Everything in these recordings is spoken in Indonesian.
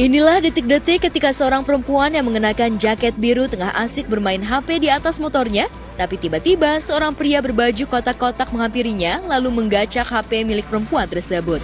Inilah detik-detik ketika seorang perempuan yang mengenakan jaket biru tengah asik bermain HP di atas motornya, tapi tiba-tiba seorang pria berbaju kotak-kotak menghampirinya lalu menggacak HP milik perempuan tersebut.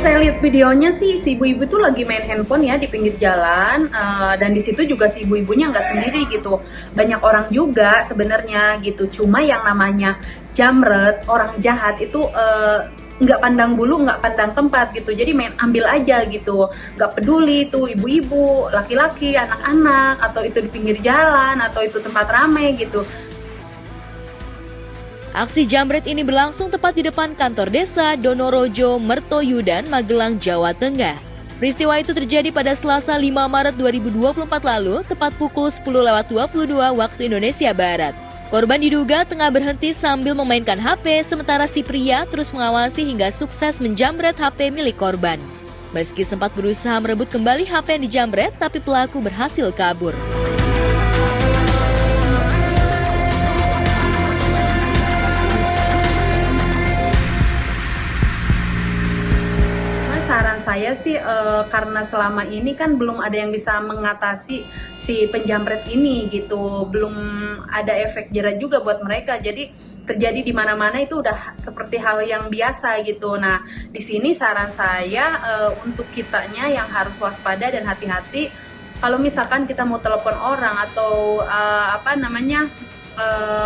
Saya lihat videonya sih si ibu-ibu tuh lagi main handphone ya di pinggir jalan, dan di situ juga si ibu-ibunya nggak sendiri gitu, banyak orang juga sebenarnya gitu. Cuma yang namanya jamret, orang jahat itu nggak pandang bulu, nggak pandang tempat gitu, jadi main ambil aja gitu, nggak peduli tuh ibu-ibu, laki-laki, anak-anak, atau itu di pinggir jalan, atau itu tempat ramai gitu. Aksi jamret ini berlangsung tepat di depan kantor desa Donorojo, Mertoyudan, Magelang, Jawa Tengah. Peristiwa itu terjadi pada Selasa 5 Maret 2024 lalu, tepat pukul 10.22 waktu Indonesia Barat. Korban diduga tengah berhenti sambil memainkan HP, sementara si pria terus mengawasi hingga sukses menjamret HP milik korban. Meski sempat berusaha merebut kembali HP yang dijamret, tapi pelaku berhasil kabur. Saran saya sih karena selama ini kan belum ada yang bisa mengatasi si penjamret ini gitu, belum ada efek jera juga buat mereka, jadi terjadi di mana-mana itu udah seperti hal yang biasa gitu. Nah di sini saran saya untuk kitanya yang harus waspada dan hati-hati kalau misalkan kita mau telepon orang atau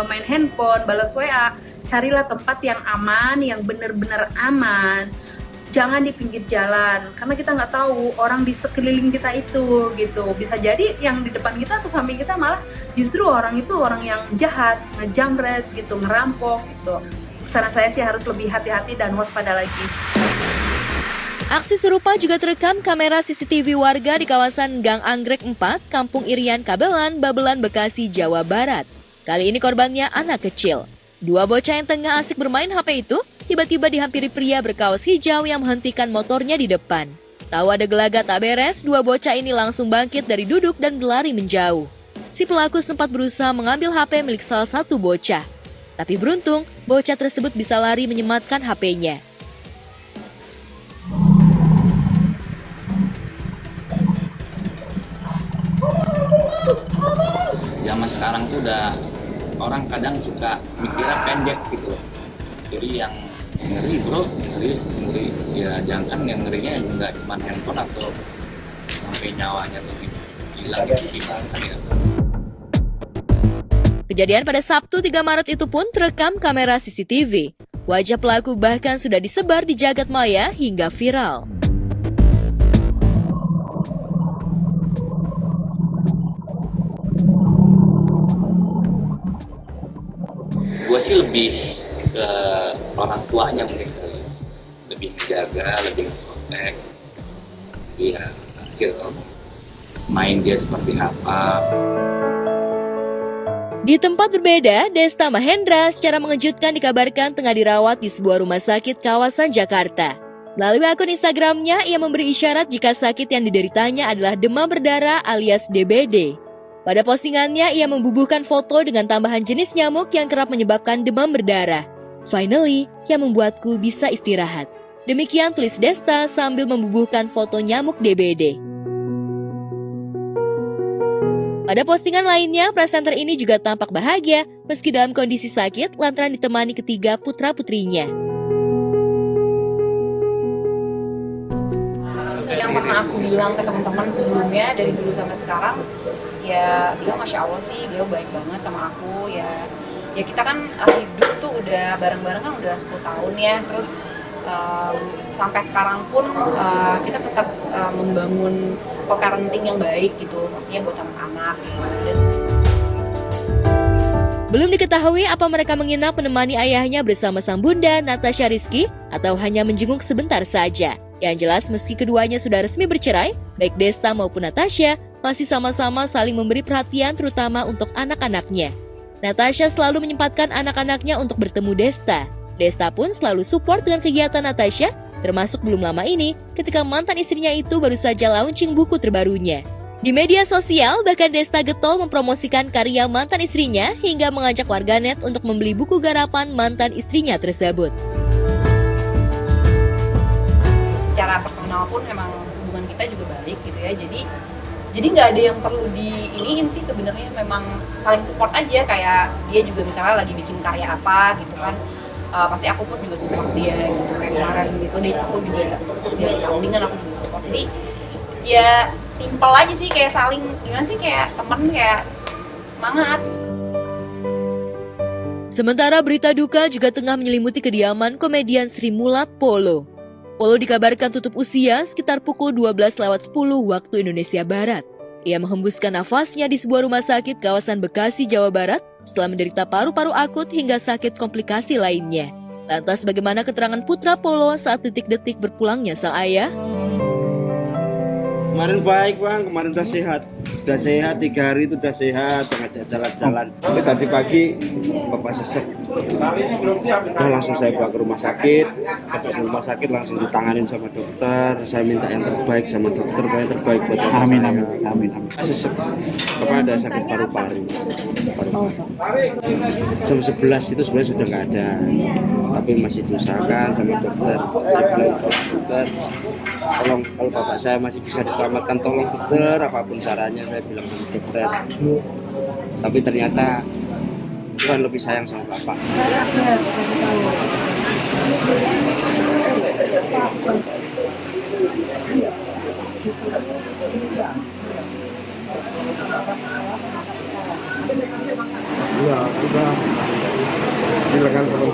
main handphone, balas WA, carilah tempat yang aman, yang benar-benar aman. Jangan di pinggir jalan, karena kita nggak tahu orang di sekeliling kita itu gitu. Bisa jadi yang di depan kita atau samping kita malah justru orang itu orang yang jahat, ngejamret gitu, ngerampok gitu. Saran saya sih harus lebih hati-hati dan waspada lagi. Aksi serupa juga terekam kamera CCTV warga di kawasan Gang Anggrek 4, Kampung Irian Kabelan, Babelan, Bekasi, Jawa Barat. Kali ini korbannya anak kecil. Dua bocah yang tengah asik bermain HP itu tiba-tiba dihampiri pria berkaos hijau yang menghentikan motornya di depan. Tahu ada gelagat tak beres, dua bocah ini langsung bangkit dari duduk dan berlari menjauh. Si pelaku sempat berusaha mengambil HP milik salah satu bocah. Tapi beruntung, bocah tersebut bisa lari menyematkan HP-nya. Zaman sekarang tuh udah orang kadang suka mikirnya pendek gitu loh. Jadi yang ngeri bro, serius ngeri. Ya jangan yang ngerinya nggak cuma handphone atau sampai nyawanya tuh hilang gitu gimana ya. Kejadian pada Sabtu 3 Maret itu pun terekam kamera CCTV. Wajah pelaku bahkan sudah disebar di jagat maya hingga viral. Gue sih lebih ke orang tuanya mungkin lebih jaga, lebih protek. Iya, hasil main dia seperti apa. Di tempat berbeda, Desta Mahendra secara mengejutkan dikabarkan tengah dirawat di sebuah rumah sakit kawasan Jakarta. Melalui akun Instagramnya, ia memberi isyarat jika sakit yang dideritanya adalah demam berdarah alias DBD. Pada postingannya, ia membubuhkan foto dengan tambahan jenis nyamuk yang kerap menyebabkan demam berdarah. Finally, yang membuatku bisa istirahat. Demikian tulis Desta sambil membubuhkan foto nyamuk DBD. Pada postingan lainnya, presenter ini juga tampak bahagia meski dalam kondisi sakit lantaran ditemani ketiga putra-putrinya. Yang pernah aku bilang ke teman-teman sebelumnya dari dulu sampai sekarang, ya beliau masya Allah sih, beliau baik banget sama aku ya kita kan hidup tuh udah bareng-bareng kan udah 10 tahun ya, terus sampai sekarang pun kita tetap membangun co-parenting yang baik gitu, pastinya buat anak-anak gitu. Belum diketahui apa mereka menginap menemani ayahnya bersama sang bunda Natasha Rizky atau hanya menjenguk sebentar saja. Yang jelas meski keduanya sudah resmi bercerai, baik Desta maupun Natasha masih sama-sama saling memberi perhatian terutama untuk anak-anaknya. Natasha selalu menyempatkan anak-anaknya untuk bertemu Desta. Desta pun selalu support dengan kegiatan Natasha, termasuk belum lama ini ketika mantan istrinya itu baru saja launching buku terbarunya. Di media sosial, bahkan Desta getol mempromosikan karya mantan istrinya hingga mengajak warganet untuk membeli buku garapan mantan istrinya tersebut. Secara personal pun emang hubungan kita juga baik gitu ya. Jadi nggak ada yang perlu diiniin sih sebenarnya, memang saling support aja. Kayak dia juga misalnya lagi bikin karya apa gitu kan, pasti aku pun juga support dia gitu. Kayak kemarin gitu deh, aku juga pas dia di Kaundingan aku juga support. Jadi ya simple aja sih, kayak saling gimana sih, kayak temen, kayak semangat. Sementara berita duka juga tengah menyelimuti kediaman komedian Sri Mulat Polo. Polo dikabarkan tutup usia sekitar pukul 12:10 waktu Indonesia Barat. Ia menghembuskan nafasnya di sebuah rumah sakit kawasan Bekasi, Jawa Barat setelah menderita paru-paru akut hingga sakit komplikasi lainnya. Lantas bagaimana keterangan putra Polo saat detik-detik berpulangnya sang ayah? Kemarin baik bang, kemarin udah sehat 3 hari itu udah sehat, ngajak jalan-jalan. Tapi tadi pagi bapak sesek, udah langsung saya bawa ke rumah sakit. Sampai di rumah sakit langsung ditanganin sama dokter. Saya minta yang terbaik sama dokter, yang terbaik buat bapak. Amin. Sesek, bapak ada sakit paru-paru. Jam 11 itu sebenarnya sudah nggak ada, tapi masih diusahakan sama dokter. Saya bilang dokter, tolong kalau bapak saya masih bisa diselamatkan, tolong dokter, apapun caranya, saya bilang sama dokter. Tapi ternyata Tuhan lebih sayang sama bapak. Ya, udah silakan kalau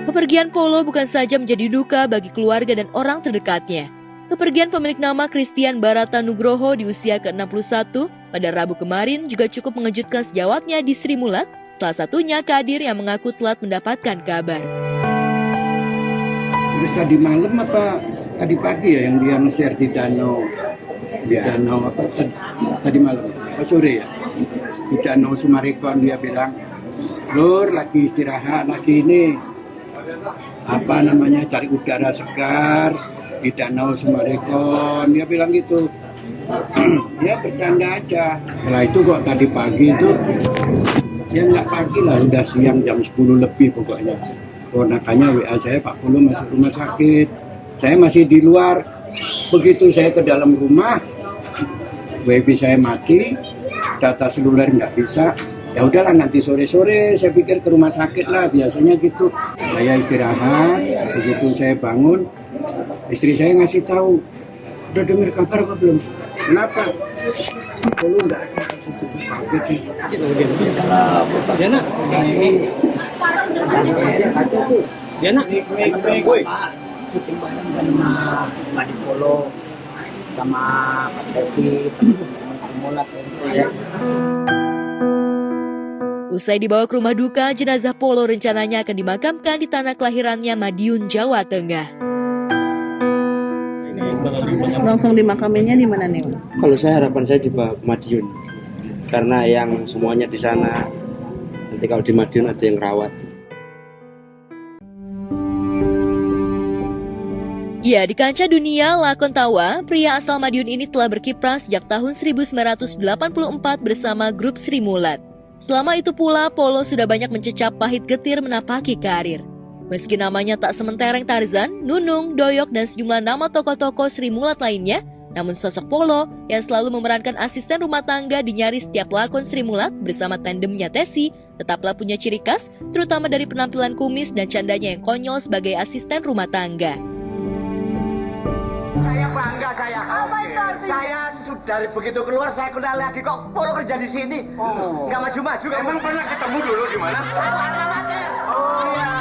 Kepergian Polo bukan saja menjadi duka bagi keluarga dan orang terdekatnya. Kepergian pemilik nama Christian Barata Nugroho di usia ke-61 pada Rabu kemarin juga cukup mengejutkan sejawatnya di Sri Mulat, salah satunya Kadir yang mengaku telah mendapatkan kabar. terus tadi malam apa tadi pagi ya yang dia nge-share di danau apa tadi malam sore ya di Danau Sumarekon, dia bilang, Lur lagi istirahat lagi ini apa namanya cari udara segar di Danau Sumarekon, dia bilang gitu. Dia bercanda aja. Setelah itu kok tadi pagi itu ya nggak pagi lah, udah siang jam 10 lebih pokoknya. Ponakannya WA saya, Pak Polo masuk rumah sakit, saya masih di luar. Begitu saya ke dalam rumah, wifi saya mati, data seluler nggak bisa. Ya udahlah nanti sore-sore saya pikir ke rumah sakit lah, biasanya gitu. Saya istirahat, begitu saya bangun, istri saya ngasih tahu, udah dengar kabar apa belum? Kenapa? Polo nggak ada, kaget sih. Diana, syuting bareng sama Madi Polo sama Mas Devi sama teman Simulat gitu ya. Usai dibawa ke rumah duka, jenazah Polo rencananya akan dimakamkan di tanah kelahirannya Madiun, Jawa Tengah. Langsung dimakaminnya di mana nih? kalau saya harapan saya di Madiun, karena yang semuanya di sana. Nanti kalau di Madiun ada yang rawat. Ya, di kancah dunia, lakon tawa, pria asal Madiun ini telah berkiprah sejak tahun 1984 bersama grup Sri Mulat. Selama itu pula, Polo sudah banyak mencecap pahit getir menapaki karir. Meski namanya tak sementereng Tarzan, Nunung, Doyok, dan sejumlah nama tokoh-tokoh Sri Mulat lainnya, namun sosok Polo yang selalu memerankan asisten rumah tangga di nyaris setiap lakon Sri Mulat bersama tandemnya Tesi, tetaplah punya ciri khas, terutama dari penampilan kumis dan candanya yang konyol sebagai asisten rumah tangga. Saya bangga saya. Apa itu artinya? Saya dari begitu keluar saya kenal lagi kok Polo kerja di sini. Nggak maju-maju. Emang pernah ketemu dulu di mana? Satu alma mater. Oh iya.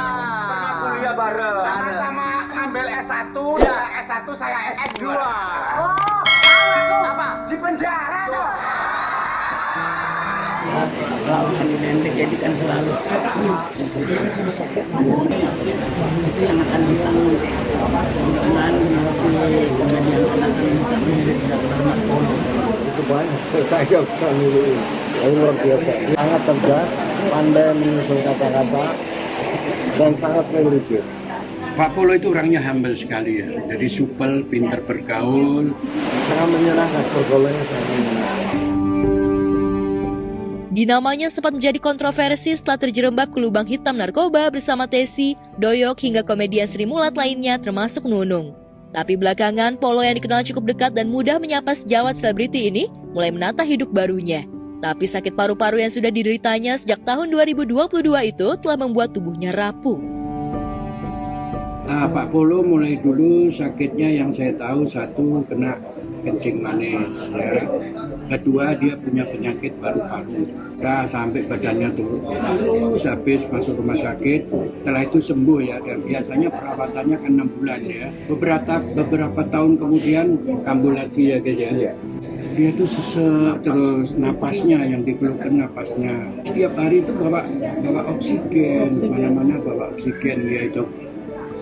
Pernah kuliah bareng. Sama-sama ambil S1, ya S1 saya S2. Oh, tahu aku. Apa? Di penjara tuh. lawan identik jadi kan selalu itu yang akan bilang mudah-mudahan si kejadian anak ini bisa menjadi tidak terhormat Itu banyak. Saya nggak bisa milih. Yang luar biasa. Sangat cerdas, pandai menyusun kata-kata, dan sangat religius. Pak Polo itu orangnya humble sekali ya. Jadi supel, pintar bergaul. Sangat menyenangkan, pergaulannya sangat menyenangkan. Di namanya sempat menjadi kontroversi setelah terjerembab ke lubang hitam narkoba bersama Tesi, Doyok hingga komedian Sri Mulat lainnya termasuk Nunung. Tapi belakangan Polo yang dikenal cukup dekat dan mudah menyapa sejawat selebriti ini mulai menata hidup barunya. Tapi sakit paru-paru yang sudah dideritanya sejak tahun 2022 itu telah membuat tubuhnya rapuh. Pak Polo mulai dulu sakitnya yang saya tahu, satu kena kencing manis ya. Kedua dia punya penyakit paru-paru. Nah, sampai badannya turun terus habis masuk rumah sakit. Setelah itu sembuh ya, dan biasanya perawatannya kan 6 bulan ya. Beberapa tahun kemudian kambuh lagi ya guys ya. Dia tuh sesek terus, nafasnya yang dikeluhkan napasnya. Setiap hari itu bawa oksigen, mana-mana bawa oksigen dia itu.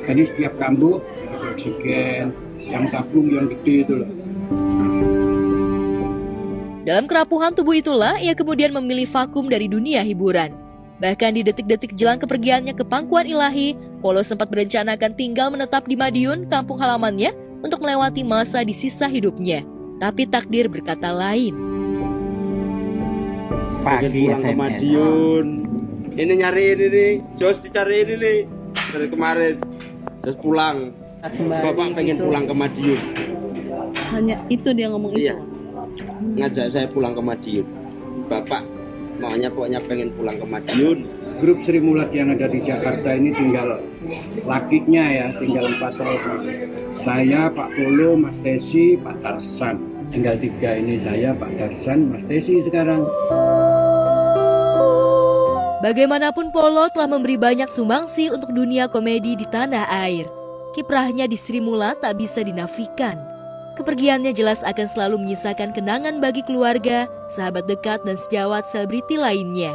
Jadi setiap kambuh ada oksigen, yang tabung yang gede itu loh. Dalam kerapuhan tubuh itulah ia kemudian memilih vakum dari dunia hiburan. Bahkan di detik-detik jelang kepergiannya ke pangkuan ilahi, Polo sempat berencana akan tinggal menetap di Madiun, kampung halamannya, untuk melewati masa di sisa hidupnya. Tapi takdir berkata lain. Pagi pulang ke Madiun. Ini nyariin ini, Jos dicariin ini dari kemarin. Terus pulang. Bapak pengen pulang ke Madiun. Hanya itu dia ngomong itu. Iya. Ngajak saya pulang ke Madiun. Bapak maunya pokoknya pengen pulang ke Madiun. Grup Sri Mulat yang ada di Jakarta ini tinggal lakinya ya, tinggal 4 orang. Saya, Pak Polo, Mas Tesi, Pak Tarsan. Tinggal 3 ini, saya, Pak Tarsan, Mas Tesi sekarang. Bagaimanapun Polo telah memberi banyak sumbangsi untuk dunia komedi di tanah air. Kiprahnya di Sri Mulat tak bisa dinafikan. Kepergiannya jelas akan selalu menyisakan kenangan bagi keluarga, sahabat dekat, dan sejawat selebriti lainnya.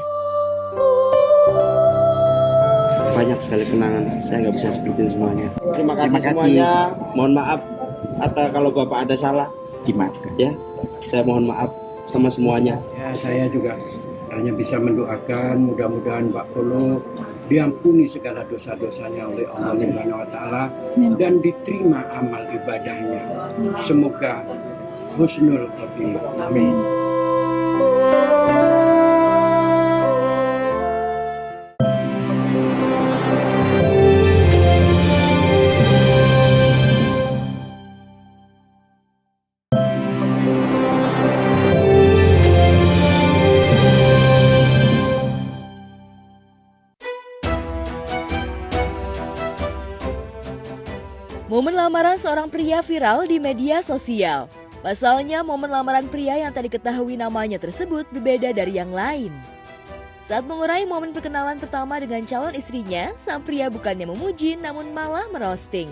Banyak sekali kenangan, saya nggak bisa sebutin semuanya. Terima kasih semuanya. Mohon maaf atau kalau Bapak ada salah, gimana? Ya, saya mohon maaf sama semuanya. Ya, saya juga hanya bisa mendoakan mudah-mudahan Pak Polo diampuni segala dosa-dosanya oleh Allah Subhanahu wa taala dan diterima amal ibadahnya. Semoga husnul khotimah. Amin. Momen lamaran seorang pria viral di media sosial. Pasalnya, momen lamaran pria yang tak diketahui namanya tersebut berbeda dari yang lain. Saat mengurai momen perkenalan pertama dengan calon istrinya, sang pria bukannya memuji namun malah merosting.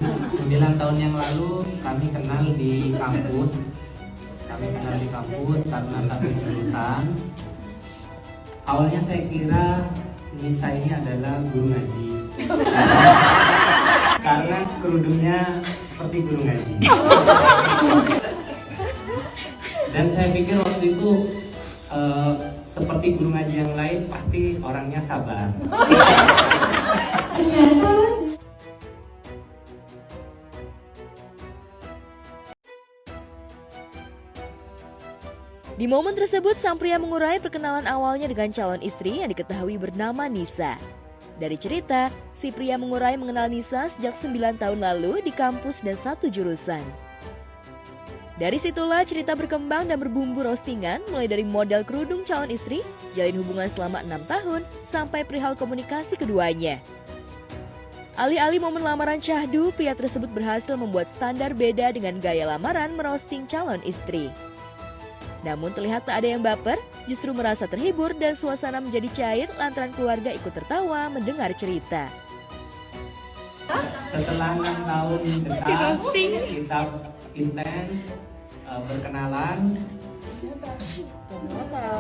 9 tahun yang lalu kami kenal di kampus. Karena satu jurusan. Awalnya saya kira Nisa ini adalah guru ngaji. Karena kerudungnya seperti guru ngaji. Dan saya pikir waktu itu seperti guru ngaji yang lain pasti orangnya sabar. Di momen tersebut, sang pria mengurai perkenalan awalnya dengan calon istri yang diketahui bernama Nisa. Dari cerita, si pria mengurai mengenal Nisa sejak 9 tahun lalu di kampus dan satu jurusan. Dari situlah cerita berkembang dan berbumbu roastingan, mulai dari modal kerudung calon istri, jalin hubungan selama 6 tahun, sampai perihal komunikasi keduanya. Alih-alih momen lamaran syahdu, pria tersebut berhasil membuat standar beda dengan gaya lamaran merosting calon istri. Namun terlihat tak ada yang baper, justru merasa terhibur dan suasana menjadi cair lantaran keluarga ikut tertawa mendengar cerita. Setelah 6 tahun dekat, kita intens, berkenalan.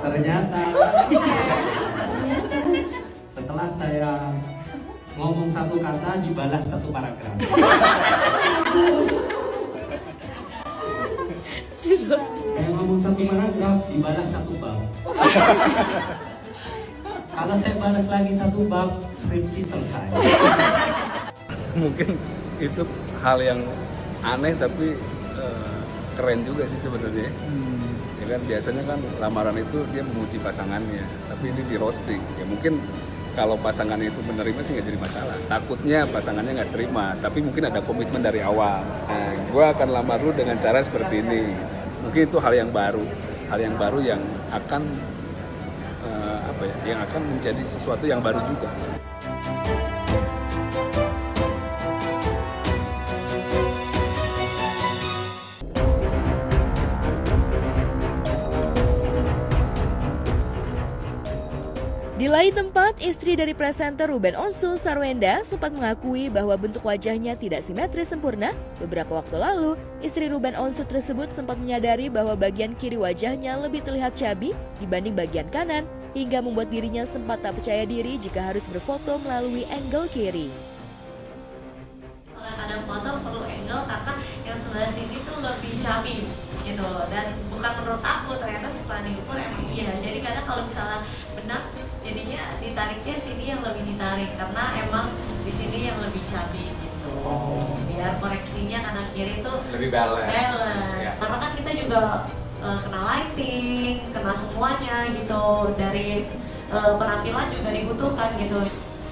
Ternyata setelah saya ngomong satu kata dibalas satu paragraf. Saya ngomong satu paragraf dibalas satu bab. Kalau saya balas lagi satu bab, skripsi selesai. Mungkin itu hal yang aneh tapi keren juga sih sebenarnya. Ya kan biasanya kan lamaran itu dia memuji pasangannya, tapi ini di roasting. Ya mungkin kalau pasangannya itu menerima sih nggak jadi masalah. Takutnya pasangannya nggak terima, tapi mungkin ada komitmen dari awal. Nah, gue akan lamar lu dengan cara seperti ini. Mungkin itu hal yang baru yang akan yang akan menjadi sesuatu yang baru juga. Di lain tempat, istri dari presenter Ruben Onsu, Sarwenda, sempat mengakui bahwa bentuk wajahnya tidak simetris sempurna. Beberapa waktu lalu, istri Ruben Onsu tersebut sempat menyadari bahwa bagian kiri wajahnya lebih terlihat cabi dibanding bagian kanan, hingga membuat dirinya sempat tak percaya diri jika harus berfoto melalui angle kiri. Kadang foto perlu angle karena yang sebelah sini tuh lebih cabi gitu loh, dan bukan menurut aku, ternyata setelah diukur emang iya. Jadi kadang kalau misalnya benang jadinya ditariknya sini yang lebih ditarik karena emang di sini yang lebih cabi gitu. Biar koreksinya kanan kiri itu lebih balance. Ya. Karena kan kita juga kena lighting, kena semuanya gitu, dari penampilan juga dibutuhkan gitu.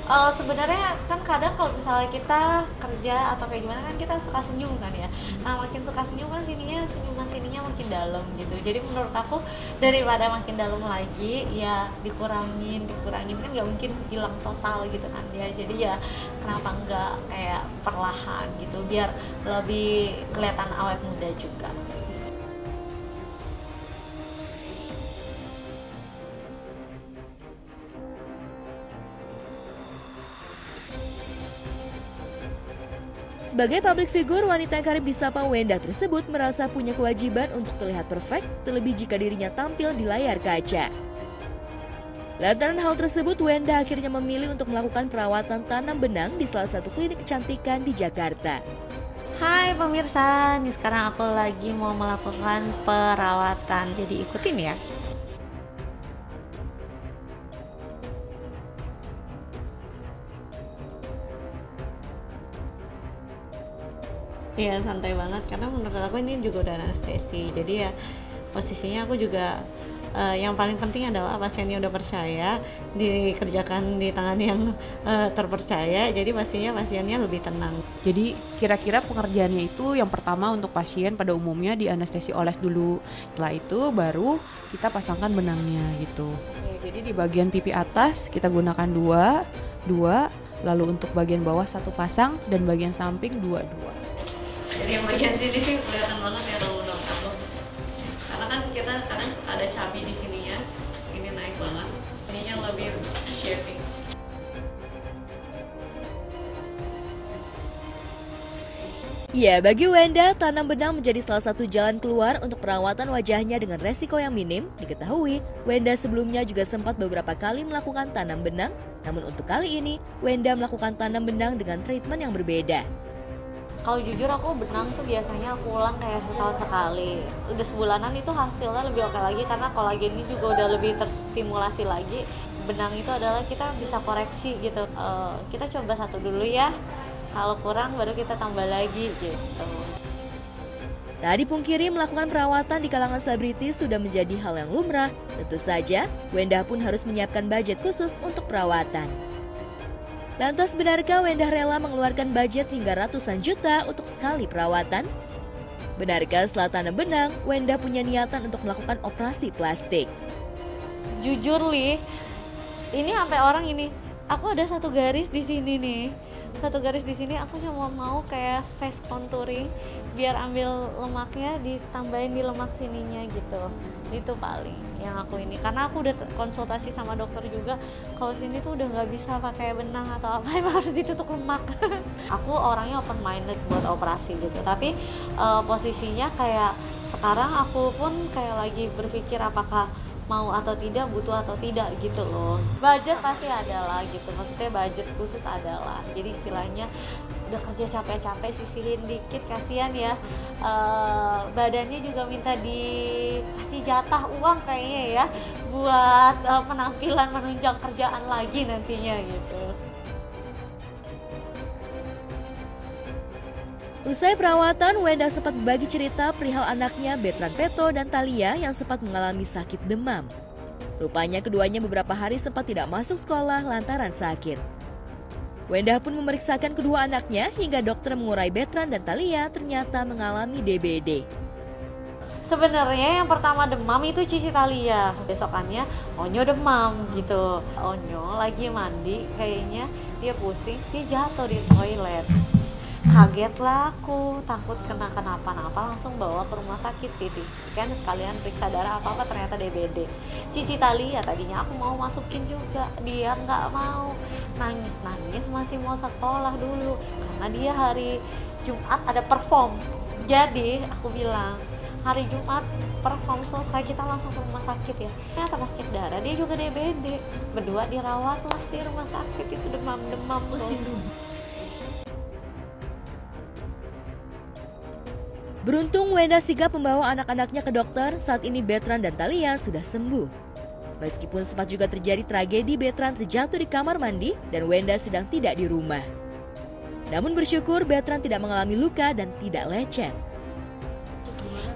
Sebenarnya kan kadang kalau misalnya kita kerja atau kayak gimana kan kita suka senyum kan ya. Nah makin suka senyum kan senyuman sininya makin dalam gitu. Jadi menurut aku daripada makin dalam lagi ya dikurangin kan nggak mungkin hilang total gitu kan ya. Jadi ya kenapa nggak kayak perlahan gitu biar lebih kelihatan awet muda juga. Sebagai public figure, wanita yang kerap disapa Wenda tersebut merasa punya kewajiban untuk terlihat perfect, terlebih jika dirinya tampil di layar kaca. Lantaran hal tersebut, Wenda akhirnya memilih untuk melakukan perawatan tanam benang di salah satu klinik kecantikan di Jakarta. Hai pemirsa, nih sekarang aku lagi mau melakukan perawatan, jadi ikutin ya. Iya santai banget karena menurut aku ini juga udah anestesi, jadi ya posisinya aku juga yang paling penting adalah pasiennya udah percaya dikerjakan di tangan yang terpercaya, jadi pastinya pasiennya lebih tenang. Jadi kira-kira pengerjaannya itu yang pertama untuk pasien pada umumnya di anestesi oles dulu, setelah itu baru kita pasangkan benangnya gitu. Oke, jadi di bagian pipi atas kita gunakan dua, lalu untuk bagian bawah satu pasang dan bagian samping dua. Jadi yang bagian sini sih kelihatan banget ya kalau menurut aku. Karena kan kita kadang ada cabi di sininya, ini naik banget. Ininya lebih shaping. Ya, bagi Wenda, tanam benang menjadi salah satu jalan keluar untuk perawatan wajahnya dengan resiko yang minim. Diketahui, Wenda sebelumnya juga sempat beberapa kali melakukan tanam benang. Namun untuk kali ini, Wenda melakukan tanam benang dengan treatment yang berbeda. Kalau jujur aku benang tuh biasanya aku ulang kayak setahun sekali. Udah sebulanan itu hasilnya lebih oke lagi karena kolagennya juga udah lebih terstimulasi lagi. Benang itu adalah kita bisa koreksi gitu. Kita coba satu dulu ya. Kalau kurang baru kita tambah lagi gitu. Tak dipungkiri melakukan perawatan di kalangan selebritis sudah menjadi hal yang lumrah. Tentu saja, Wenda pun harus menyiapkan budget khusus untuk perawatan. Lantas benarkah Wenda rela mengeluarkan budget hingga ratusan juta untuk sekali perawatan? Benarkah setelah tanam benang, Wenda punya niatan untuk melakukan operasi plastik? Jujur Li, ini sampai orang ini, aku ada satu garis di sini nih. Satu garis di sini aku cuma mau kayak face contouring biar ambil lemaknya ditambahin di lemak sininya gitu. Itu paling yang aku ini karena aku udah konsultasi sama dokter juga kalau sini tuh udah nggak bisa pakai benang atau apa, emang harus ditutup lemak. Aku orangnya open minded buat operasi gitu, tapi posisinya kayak sekarang aku pun kayak lagi berpikir apakah mau atau tidak, butuh atau tidak gitu loh. Budget pasti ada lah gitu, maksudnya budget khusus adalah. Jadi istilahnya udah kerja capek-capek sisihin dikit, kasihan ya. Badannya juga minta dikasih jatah uang kayaknya ya buat penampilan menunjang kerjaan lagi nantinya gitu. Usai perawatan, Wenda sempat berbagi cerita perihal anaknya Bertrand Peto dan Thalia yang sempat mengalami sakit demam. Rupanya keduanya beberapa hari sempat tidak masuk sekolah lantaran sakit. Wenda pun memeriksakan kedua anaknya hingga dokter mengurai Bertrand dan Thalia ternyata mengalami DBD. Sebenarnya yang pertama demam itu Cici Thalia, besokannya Onyo demam gitu. Onyo lagi mandi, kayaknya dia pusing, dia jatuh di toilet. Kaget lah aku, takut kena kenapa-napa, langsung bawa ke rumah sakit CT scan sekalian periksa darah apa-apa, ternyata DBD. Cici Thalia tadinya aku mau masukin juga, dia nggak mau, nangis-nangis masih mau sekolah dulu karena dia hari Jumat ada perform. Jadi aku bilang hari Jumat perform selesai kita langsung ke rumah sakit ya. Ternyata pas cek darah dia juga DBD, berdua dirawat lah di rumah sakit, itu demam-demam loh. Beruntung Wenda sigap membawa anak-anaknya ke dokter, saat ini Bertrand dan Thalia sudah sembuh. Meskipun sempat juga terjadi tragedi Bertrand terjatuh di kamar mandi dan Wenda sedang tidak di rumah. Namun bersyukur Bertrand tidak mengalami luka dan tidak lecet.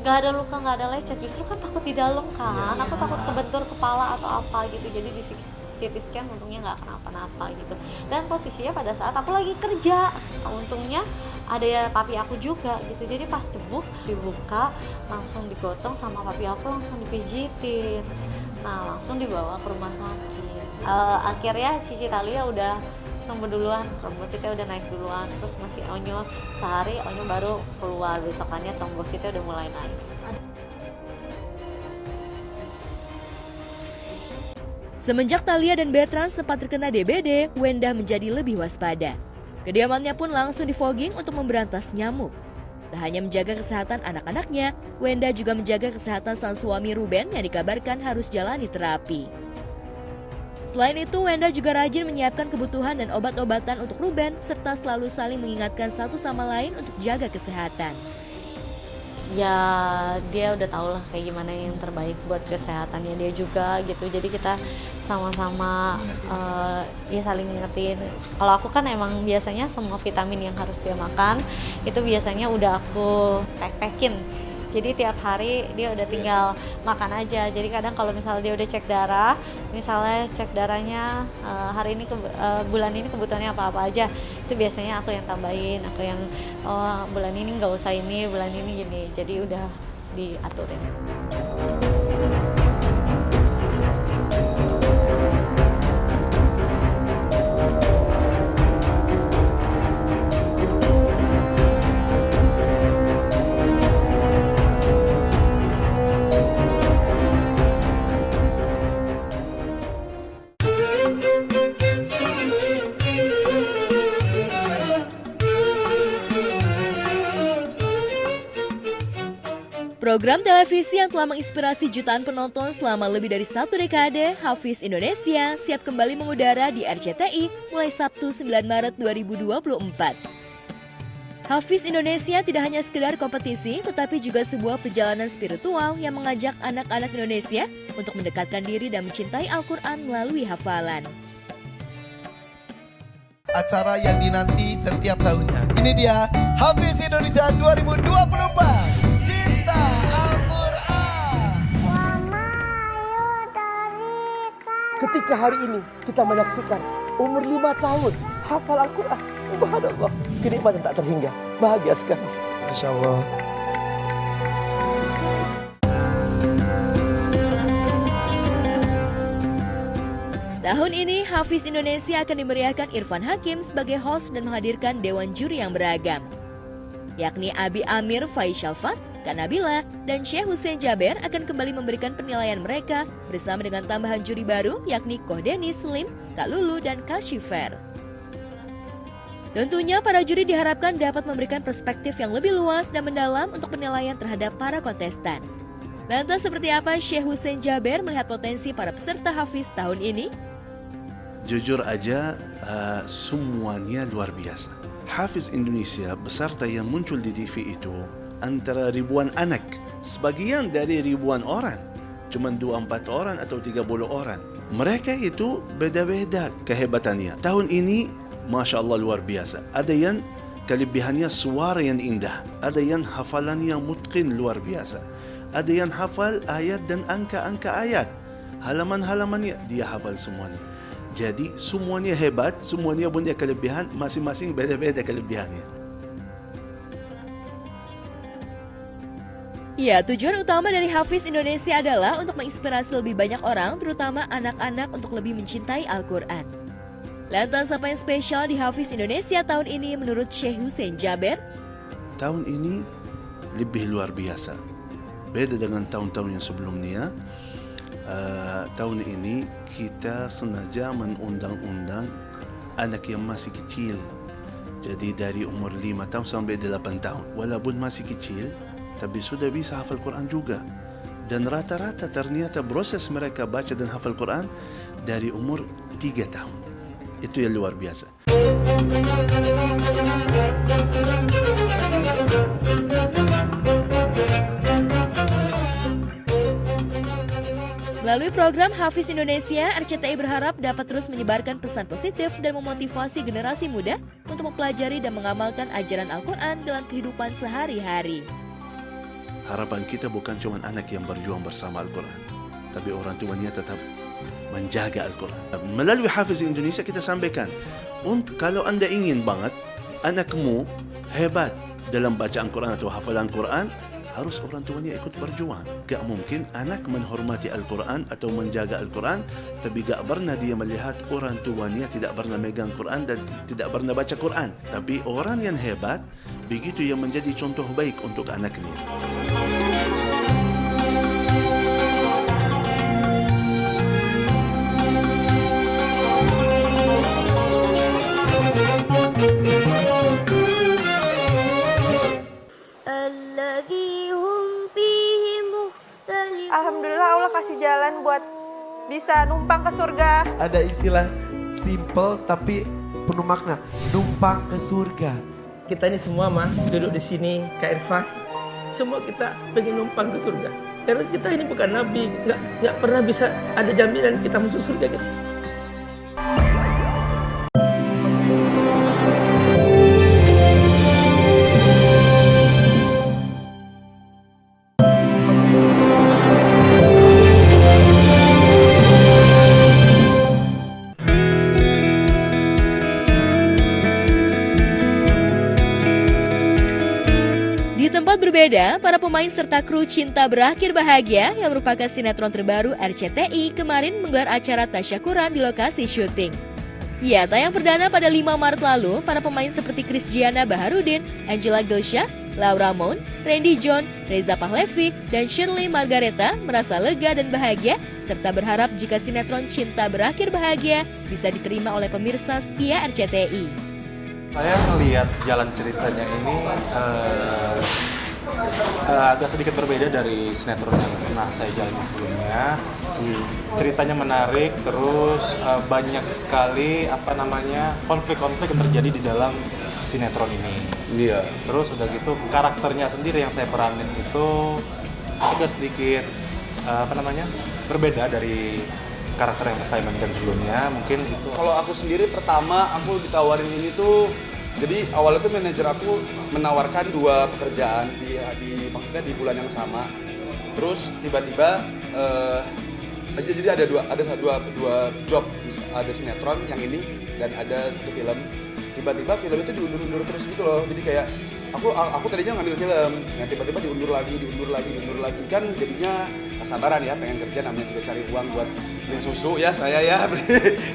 Gak ada luka, gak ada lecet, justru kan takut di dalam kan, aku takut kebentur kepala atau apa gitu, jadi di CT scan untungnya gak kenapa-napa gitu. Dan posisinya pada saat aku lagi kerja, untungnya ada ya papi aku juga gitu, jadi pas cebuk dibuka langsung digotong sama papi aku, langsung dipijitin, nah langsung dibawa ke rumah sakit. Akhirnya Cici Thalia udah sembuh duluan, trombositnya udah naik duluan, terus masih Onyo sehari, Onyo baru keluar, besokannya trombositnya udah mulai naik. Semenjak Thalia dan Bertrand sempat terkena DBD, Wenda menjadi lebih waspada. Kediamannya pun langsung difogging untuk memberantas nyamuk. Tak hanya menjaga kesehatan anak-anaknya, Wenda juga menjaga kesehatan sang suami Ruben yang dikabarkan harus jalani terapi. Selain itu, Wenda juga rajin menyiapkan kebutuhan dan obat-obatan untuk Ruben, serta selalu saling mengingatkan satu sama lain untuk jaga kesehatan. Ya dia udah tau lah kayak gimana yang terbaik buat kesehatannya dia juga gitu, jadi kita sama-sama ya saling ngingetin. Kalau aku kan emang biasanya semua vitamin yang harus dia makan itu biasanya udah aku pack-packin, jadi tiap hari dia udah tinggal makan aja. Jadi kadang kalau misalnya dia udah cek darah, misalnya cek darahnya hari ini bulan ini kebutuhannya apa-apa aja, itu biasanya aku yang tambahin, aku yang bulan ini nggak usah ini, bulan ini gini, jadi udah diaturin. Program televisi yang telah menginspirasi jutaan penonton selama lebih dari 1 dekade, Hafiz Indonesia, siap kembali mengudara di RCTI mulai Sabtu 9 Maret 2024. Hafiz Indonesia tidak hanya sekedar kompetisi, tetapi juga sebuah perjalanan spiritual yang mengajak anak-anak Indonesia untuk mendekatkan diri dan mencintai Al-Quran melalui hafalan. Acara yang dinanti setiap tahunnya. Ini dia Hafiz Indonesia 2024. Ketika hari ini kita menyaksikan umur 5 tahun hafal Al-Quran, subhanallah, kenikmatan tak terhingga, bahagia sekali. Masya Allah. Tahun ini Hafiz Indonesia akan dimeriahkan Irfan Hakim sebagai host dan menghadirkan dewan juri yang beragam, yakni Abi Amir Faisal Fat, Kak Nabila, dan Syekh Hussein Jaber akan kembali memberikan penilaian mereka bersama dengan tambahan juri baru yakni Koh Denny Slim, Kak Lulu, dan Kak Shifer. Tentunya para juri diharapkan dapat memberikan perspektif yang lebih luas dan mendalam untuk penilaian terhadap para kontestan. Lantas seperti apa Syekh Hussein Jaber melihat potensi para peserta Hafiz tahun ini? Jujur aja, semuanya luar biasa. Hafiz Indonesia peserta yang muncul di TV itu antara ribuan anak. Sebagian dari ribuan orang, cuma 2-4 orang atau 30 orang. Mereka itu beda-beda kehebatannya. Tahun ini, Masya Allah luar biasa. Ada yang kelebihannya suara yang indah. Ada yang hafalannya yang mutqin luar biasa. Ada yang hafal ayat dan angka-angka ayat. Halaman-halamannya dia hafal semuanya. Jadi semuanya hebat, semuanya punya kelebihan, masing-masing beda-beda kelebihannya. Ya, tujuan utama dari Hafiz Indonesia adalah untuk menginspirasi lebih banyak orang, terutama anak-anak untuk lebih mencintai Al-Quran. Lantas apa yang spesial di Hafiz Indonesia tahun ini menurut Syekh Hussein Jaber? Tahun ini lebih luar biasa. Beda dengan tahun-tahun yang sebelumnya. Tahun ini kita sengaja mengundang-undang anak yang masih kecil. Jadi dari umur 5 tahun sampai 8 tahun. Walaupun masih kecil, tapi sudah bisa hafal Quran juga. Dan rata-rata ternyata proses mereka baca dan hafal Quran dari umur 3 tahun. Itu yang luar biasa. Melalui program Hafiz Indonesia, RCTI berharap dapat terus menyebarkan pesan positif dan memotivasi generasi muda untuk mempelajari dan mengamalkan ajaran Al-Quran dalam kehidupan sehari-hari. Harapan kita bukan cuma anak yang berjuang bersama Al-Quran, tapi orang tuanya tetap menjaga Al-Quran. Melalui Hafiz Indonesia kita sampaikan, kalau anda ingin banget anakmu hebat dalam bacaan Quran atau hafalan Quran, harus orang tuanya ikut berjuang. Gak mungkin anak menghormati Al-Quran atau menjaga Al-Quran, tapi gak pernah dia melihat orang tuanya tidak pernah megang Quran dan tidak pernah baca Quran. Tapi orang yang hebat, begitu yang menjadi contoh baik untuk anaknya. Alhamdulillah Allah kasih jalan buat bisa numpang ke surga. Ada istilah simple tapi penuh makna, numpang ke surga. Kita ini semua mah duduk di sini, Kak Irfan, semua kita pengen numpang ke surga. Karena kita ini bukan nabi, nggak pernah bisa ada jaminan kita masuk surga gitu. Berbeda, para pemain serta kru Cinta Berakhir Bahagia yang merupakan sinetron terbaru RCTI kemarin menggelar acara tasyakuran di lokasi syuting. Ya, tayang perdana pada 5 Maret lalu, para pemain seperti Krisdiana Baharudin, Angela Gelsha, Laura Moon, Randy John, Reza Pahlevi, dan Shirley Margareta merasa lega dan bahagia, serta berharap jika sinetron Cinta Berakhir Bahagia bisa diterima oleh pemirsa setia RCTI. Saya melihat jalan ceritanya ini agak sedikit berbeda dari sinetron yang pernah saya jalani sebelumnya. Ceritanya menarik, terus banyak sekali konflik-konflik yang terjadi di dalam sinetron ini. Iya. Terus udah gitu karakternya sendiri yang saya peranin itu agak sedikit berbeda dari karakter yang saya mainkan sebelumnya. Mungkin itu. Kalau aku sendiri pertama aku ditawarin ini tuh, jadi awalnya tuh manajer aku menawarkan 2 pekerjaan maksudnya di bulan yang sama. Terus tiba-tiba jadi ada dua job, ada sinetron yang ini dan ada 1 film. Tiba-tiba film itu diundur-undur terus gitu loh. Jadi kayak aku tadinya ngambil film, yang tiba-tiba diundur lagi kan jadinya kesabaran ya, pengen kerja namanya juga cari uang buat beli susu ya saya ya,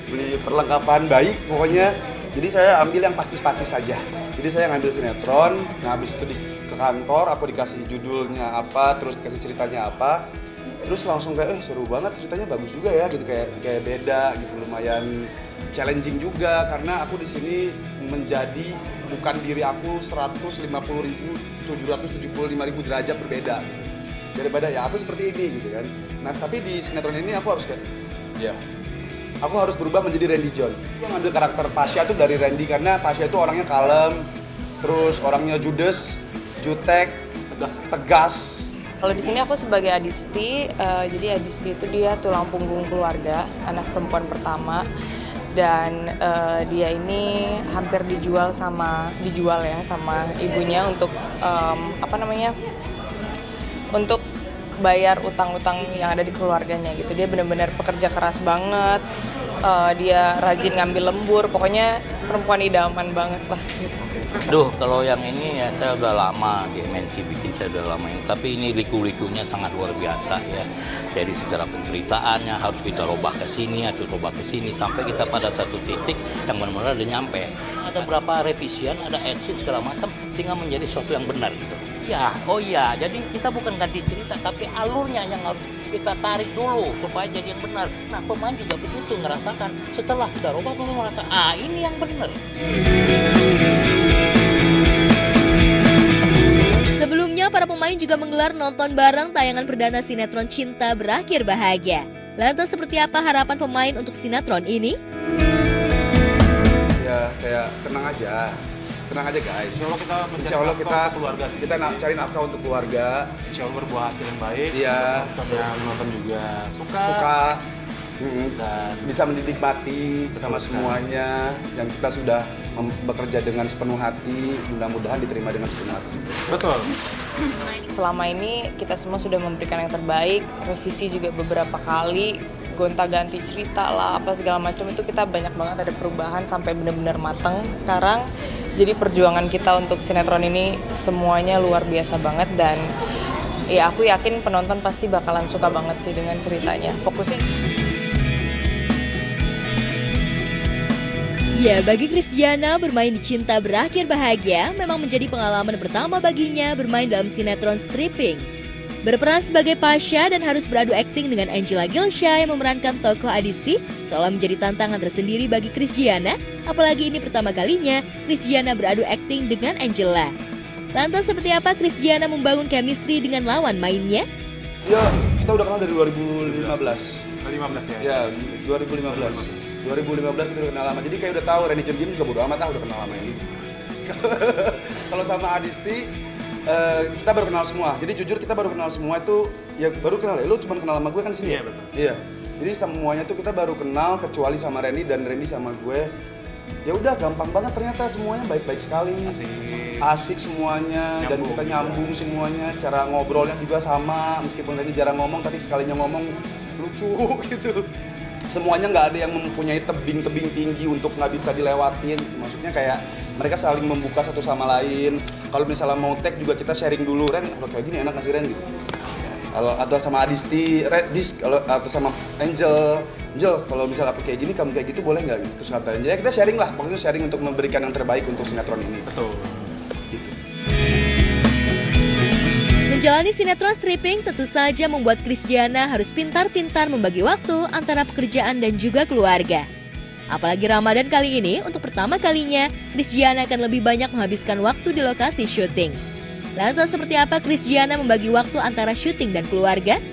beli perlengkapan bayi pokoknya. Jadi saya ambil yang pasti-pasti saja. Jadi saya ngambil sinetron, nah habis itu ke kantor aku dikasih judulnya apa, terus dikasih ceritanya apa. Terus langsung kayak seru banget, ceritanya bagus juga ya gitu, kayak beda gitu, lumayan challenging juga karena aku di sini menjadi bukan diri aku 150.000, 775.000 derajat berbeda daripada ya aku seperti ini gitu kan. Nah tapi di sinetron ini aku harus kayak ya aku harus berubah menjadi Randy John. Aku ngambil karakter Pasha tuh dari Randy karena Pasha itu orangnya kalem, terus orangnya judes, jutek, tegas. Kalau di sini aku sebagai Adisti, jadi Adisti itu dia tulang punggung keluarga, anak perempuan pertama. Dan dia ini hampir dijual sama ibunya untuk untuk bayar utang-utang yang ada di keluarganya gitu. Dia benar-benar pekerja keras banget, dia rajin ngambil lembur, pokoknya perempuan idaman banget lah gitu. Duh, kalau yang ini ya saya udah lama di MNC bikin, saya udah lama ini. Tapi ini liku-likunya sangat luar biasa ya. Jadi secara penceritaannya harus kita robah ke sini, sampai kita pada satu titik yang benar-benar udah nyampe. Ada berapa revisian, ada edit segala macam sehingga menjadi sesuatu yang benar gitu. Ya, oh iya, jadi kita bukan ganti cerita, tapi alurnya yang harus kita tarik dulu supaya jadi yang benar. Nah, pemain juga begitu ngerasakan. Setelah kita robah dulu merasa, ini yang benar. Sebelumnya, para pemain juga menggelar nonton bareng tayangan perdana sinetron Cinta Berakhir Bahagia. Lantas seperti apa harapan pemain untuk sinetron ini? Ya, kayak tenang aja guys. Insya Allah kita keluarga sih. Kita cari nafkah untuk keluarga. Insya Allah berbuah hasil yang baik. Iya. Yang nonton juga suka. Dan bisa menikmati sama semuanya. Yang kita sudah bekerja dengan sepenuh hati, mudah-mudahan diterima dengan sepenuh hati juga. Betul. Selama ini kita semua sudah memberikan yang terbaik, revisi juga beberapa kali, gonta-ganti cerita lah, apa segala macam itu kita banyak banget ada perubahan sampai benar-benar mateng sekarang. Jadi perjuangan kita untuk sinetron ini semuanya luar biasa banget dan ya aku yakin penonton pasti bakalan suka banget sih dengan ceritanya. Fokusnya. Ya, bagi Christiana bermain di Cinta Berakhir Bahagia memang menjadi pengalaman pertama baginya bermain dalam sinetron stripping. Berperan sebagai Pasha dan harus beradu akting dengan Angela Gilsha yang memerankan tokoh Adisti seolah menjadi tantangan tersendiri bagi Christiana, apalagi ini pertama kalinya Christiana beradu akting dengan Angela. Lantas seperti apa Christiana membangun chemistry dengan lawan mainnya? Ya, kita udah kenal dari 2015. 2015 ya? Ya, 2015 kita udah kenal lama. Jadi kayak udah tahu Randy John juga bodo amat udah kenal lama ini. Kalau sama Adisti, kita baru kenal semua. Jadi jujur kita baru kenal semua itu ya baru kenal. Lu cuma kenal sama gue kan sini. Iya, betul. Iya. Jadi semuanya tuh kita baru kenal kecuali sama Randy dan Randy sama gue. Ya udah gampang banget ternyata semuanya baik-baik sekali. Asik semuanya dan kita nyambung semuanya. Cara ngobrolnya juga sama meskipun Randy jarang ngomong tapi sekalinya ngomong lucu gitu. Semuanya nggak ada yang mempunyai tebing-tebing tinggi untuk nggak bisa dilewatin. Maksudnya kayak mereka saling membuka satu sama lain. Kalau misalnya mau tag juga kita sharing dulu, Ren kalau kayak gini enak nggak sih Ren gitu. Kalau atau sama Adisti, kalau atau sama Angel, kalau misalnya aku kayak gini kamu kayak gitu boleh nggak gitu. Terus kata Angel, ya kita sharing lah, pokoknya sharing untuk memberikan yang terbaik untuk sinetron ini. Betul. Gitu. Menjalani sinetron stripping tentu saja membuat Christiana harus pintar-pintar membagi waktu antara pekerjaan dan juga keluarga. Apalagi Ramadan kali ini, untuk pertama kalinya, Christiana akan lebih banyak menghabiskan waktu di lokasi syuting. Lantas seperti apa Christiana membagi waktu antara syuting dan keluarga?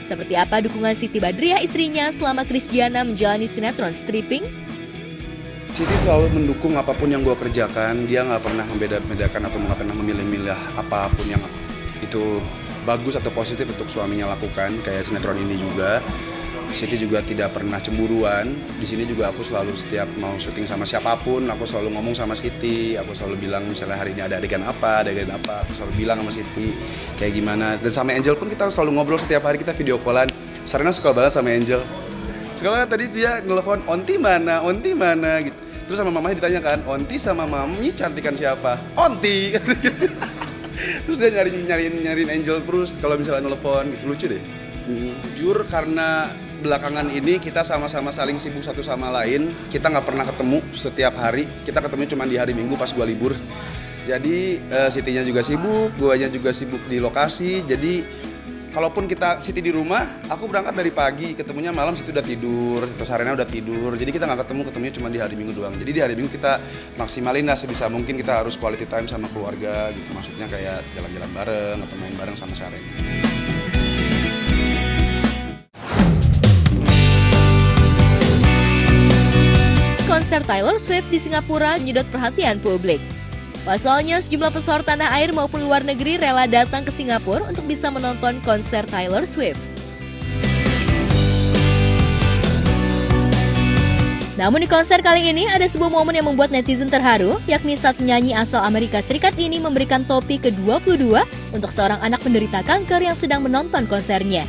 Seperti apa dukungan Siti Badriah istrinya selama Christiana menjalani sinetron stripping? Siti selalu mendukung apapun yang gue kerjakan. Dia nggak pernah membeda-bedakan atau nggak pernah memilih-milih apapun yang itu bagus atau positif untuk suaminya lakukan. Kayak sinetron ini juga. Siti juga tidak pernah cemburuan. Di sini juga aku selalu setiap mau syuting sama siapapun, aku selalu ngomong sama Siti. Aku selalu bilang misalnya hari ini ada adegan apa, aku selalu bilang sama Siti kayak gimana. Dan sama Angel pun kita selalu ngobrol setiap hari, kita video callan. Sarina suka banget sama Angel. Suka banget, tadi dia nelfon, Onti mana gitu. Terus sama mamanya ditanyakan, Onti sama Mami cantikan siapa? Onti. Terus dia nyariin Angel terus kalau misalnya nelfon gitu. Lucu deh. Jujur karena belakangan ini kita sama-sama saling sibuk satu sama lain. Kita nggak pernah ketemu setiap hari. Kita ketemu cuma di hari Minggu pas gua libur. Jadi Sitinya juga sibuk, guanya juga sibuk di lokasi. Jadi kalaupun kita Siti di rumah, aku berangkat dari pagi, ketemunya malam Siti udah tidur, terus Arena udah tidur. Jadi kita nggak ketemunya cuma di hari Minggu doang. Jadi di hari Minggu kita maksimalin lah sebisa mungkin, kita harus quality time sama keluarga gitu. Maksudnya kayak jalan-jalan bareng atau main bareng sama si Arena. Konser Taylor Swift di Singapura menyedot perhatian publik. Pasalnya, sejumlah pesohor tanah air maupun luar negeri rela datang ke Singapura untuk bisa menonton konser Taylor Swift. Namun di konser kali ini ada sebuah momen yang membuat netizen terharu, yakni saat penyanyi asal Amerika Serikat ini memberikan topi ke-22 untuk seorang anak penderita kanker yang sedang menonton konsernya.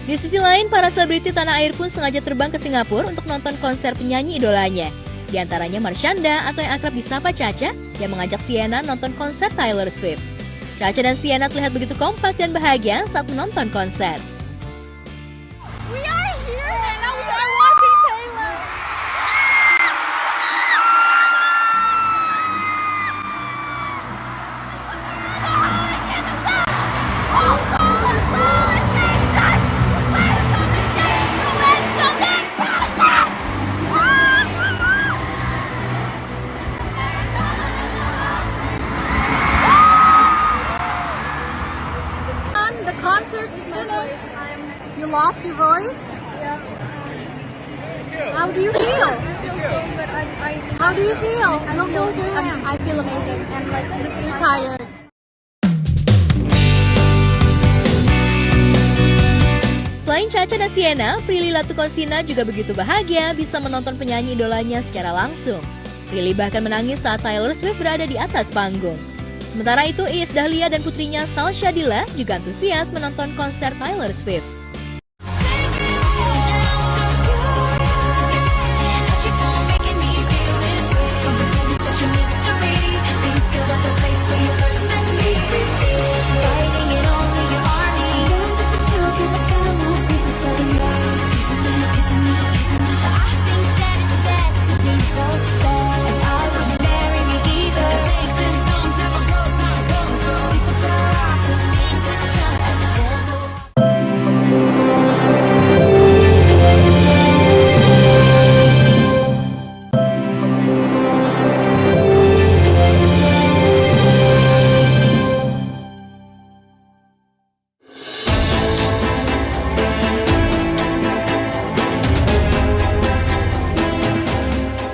Di sisi lain, para selebriti tanah air pun sengaja terbang ke Singapura untuk nonton konser penyanyi idolanya. Di antaranya Marshanda atau yang akrab disapa Caca yang mengajak Sienna nonton konser Taylor Swift. Caca dan Sienna terlihat begitu kompak dan bahagia saat menonton konser. We are here and now we are watching Taylor. The concert's finished. You lost your voice? Yeah. How do you feel? I feel so good. How do you feel? I feel amazing and like just retired. Selain Caca dan Sienna, Prilly Latuconsina juga begitu bahagia bisa menonton penyanyi idolanya secara langsung. Prilly bahkan menangis saat Taylor Swift berada di atas panggung. Sementara itu, Iis Dahlia dan putrinya Salsha Dilla juga antusias menonton konser Taylor Swift.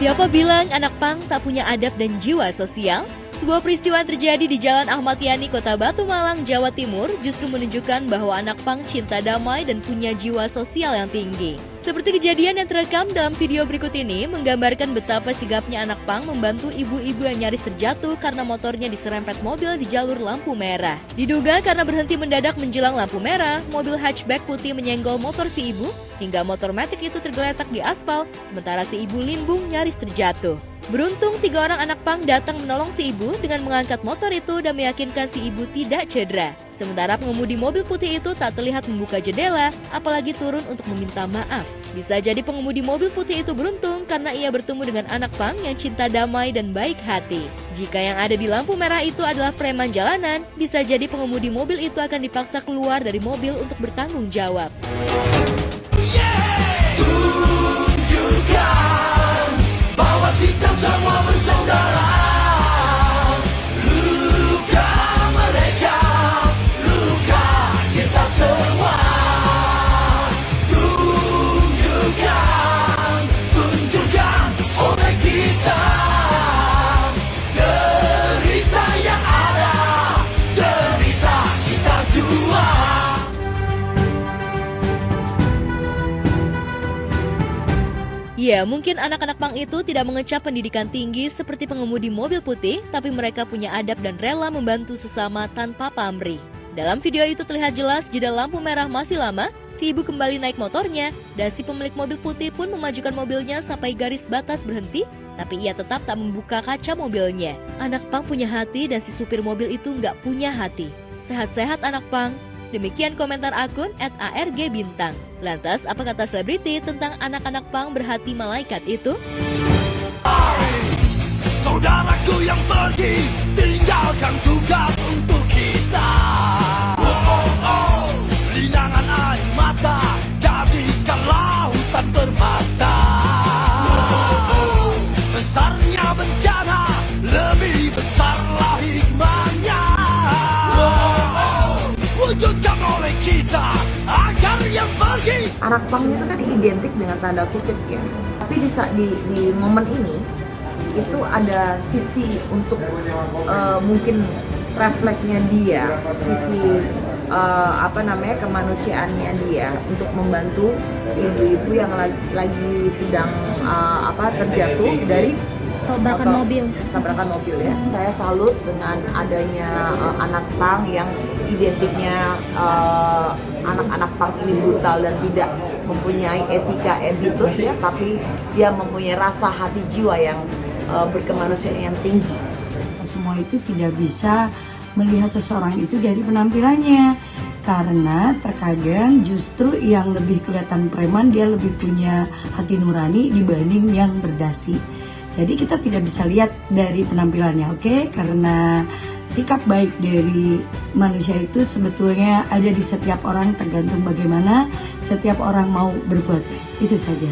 Siapa bilang anak pang tak punya adab dan jiwa sosial? Sebuah peristiwa yang terjadi di Jalan Ahmad Yani, Kota Batu Malang, Jawa Timur justru menunjukkan bahwa anak pang cinta damai dan punya jiwa sosial yang tinggi. Seperti kejadian yang terekam dalam video berikut ini menggambarkan betapa sigapnya anak pang membantu ibu-ibu yang nyaris terjatuh karena motornya diserempet mobil di jalur lampu merah. Diduga karena berhenti mendadak menjelang lampu merah, mobil hatchback putih menyenggol motor si ibu hingga motor matic itu tergeletak di aspal, sementara si ibu limbung nyaris terjatuh. Beruntung 3 orang anak pang datang menolong si ibu dengan mengangkat motor itu dan meyakinkan si ibu tidak cedera. Sementara pengemudi mobil putih itu tak terlihat membuka jendela, apalagi turun untuk meminta maaf. Bisa jadi pengemudi mobil putih itu beruntung karena ia bertemu dengan anak pang yang cinta damai dan baik hati. Jika yang ada di lampu merah itu adalah preman jalanan, bisa jadi pengemudi mobil itu akan dipaksa keluar dari mobil untuk bertanggung jawab. Tunjukkan bahwa kita semua bersaudara. Luka mereka, luka kita semua. Tunjukkan oleh kita derita yang ada, derita kita jua. Ya, mungkin anak-anak pang itu tidak mengecap pendidikan tinggi seperti pengemudi mobil putih, tapi mereka punya adab dan rela membantu sesama tanpa pamrih. Dalam video itu terlihat jelas jeda lampu merah masih lama, si ibu kembali naik motornya, dan si pemilik mobil putih pun memajukan mobilnya sampai garis batas berhenti, tapi ia tetap tak membuka kaca mobilnya. Anak pang punya hati dan si supir mobil itu nggak punya hati. Sehat-sehat anak pang. Demikian komentar akun @argbintang. Lantas, apa kata selebriti tentang anak-anak pang berhati malaikat itu? Saudaraku yang pergi, tinggalkan tugas untuk kita. Linangan air mata, jadikan lautan bermata. Besarnya bencana, lebih besarlah hikmahnya. Wujudkan oleh kita, agar yang pergi. Anak pang itu kan identik dengan tanda kutip ya. Tapi di momen ini, itu ada sisi untuk mungkin refleksnya dia, sisi kemanusiaannya dia untuk membantu ibu-ibu yang lagi sedang terjatuh dari tabrakan mobil ya. Saya salut dengan adanya anak pang yang identiknya anak-anak pang ini brutal dan tidak mempunyai etika attitude ya, tapi dia mempunyai rasa hati jiwa yang berkemanusiaan yang tinggi. Semua itu tidak bisa melihat seseorang itu dari penampilannya, karena terkadang justru yang lebih kelihatan preman dia lebih punya hati nurani dibanding yang berdasi. Jadi kita tidak bisa lihat dari penampilannya, oke? Karena sikap baik dari manusia itu sebetulnya ada di setiap orang, tergantung bagaimana setiap orang mau berbuat baik. Itu saja.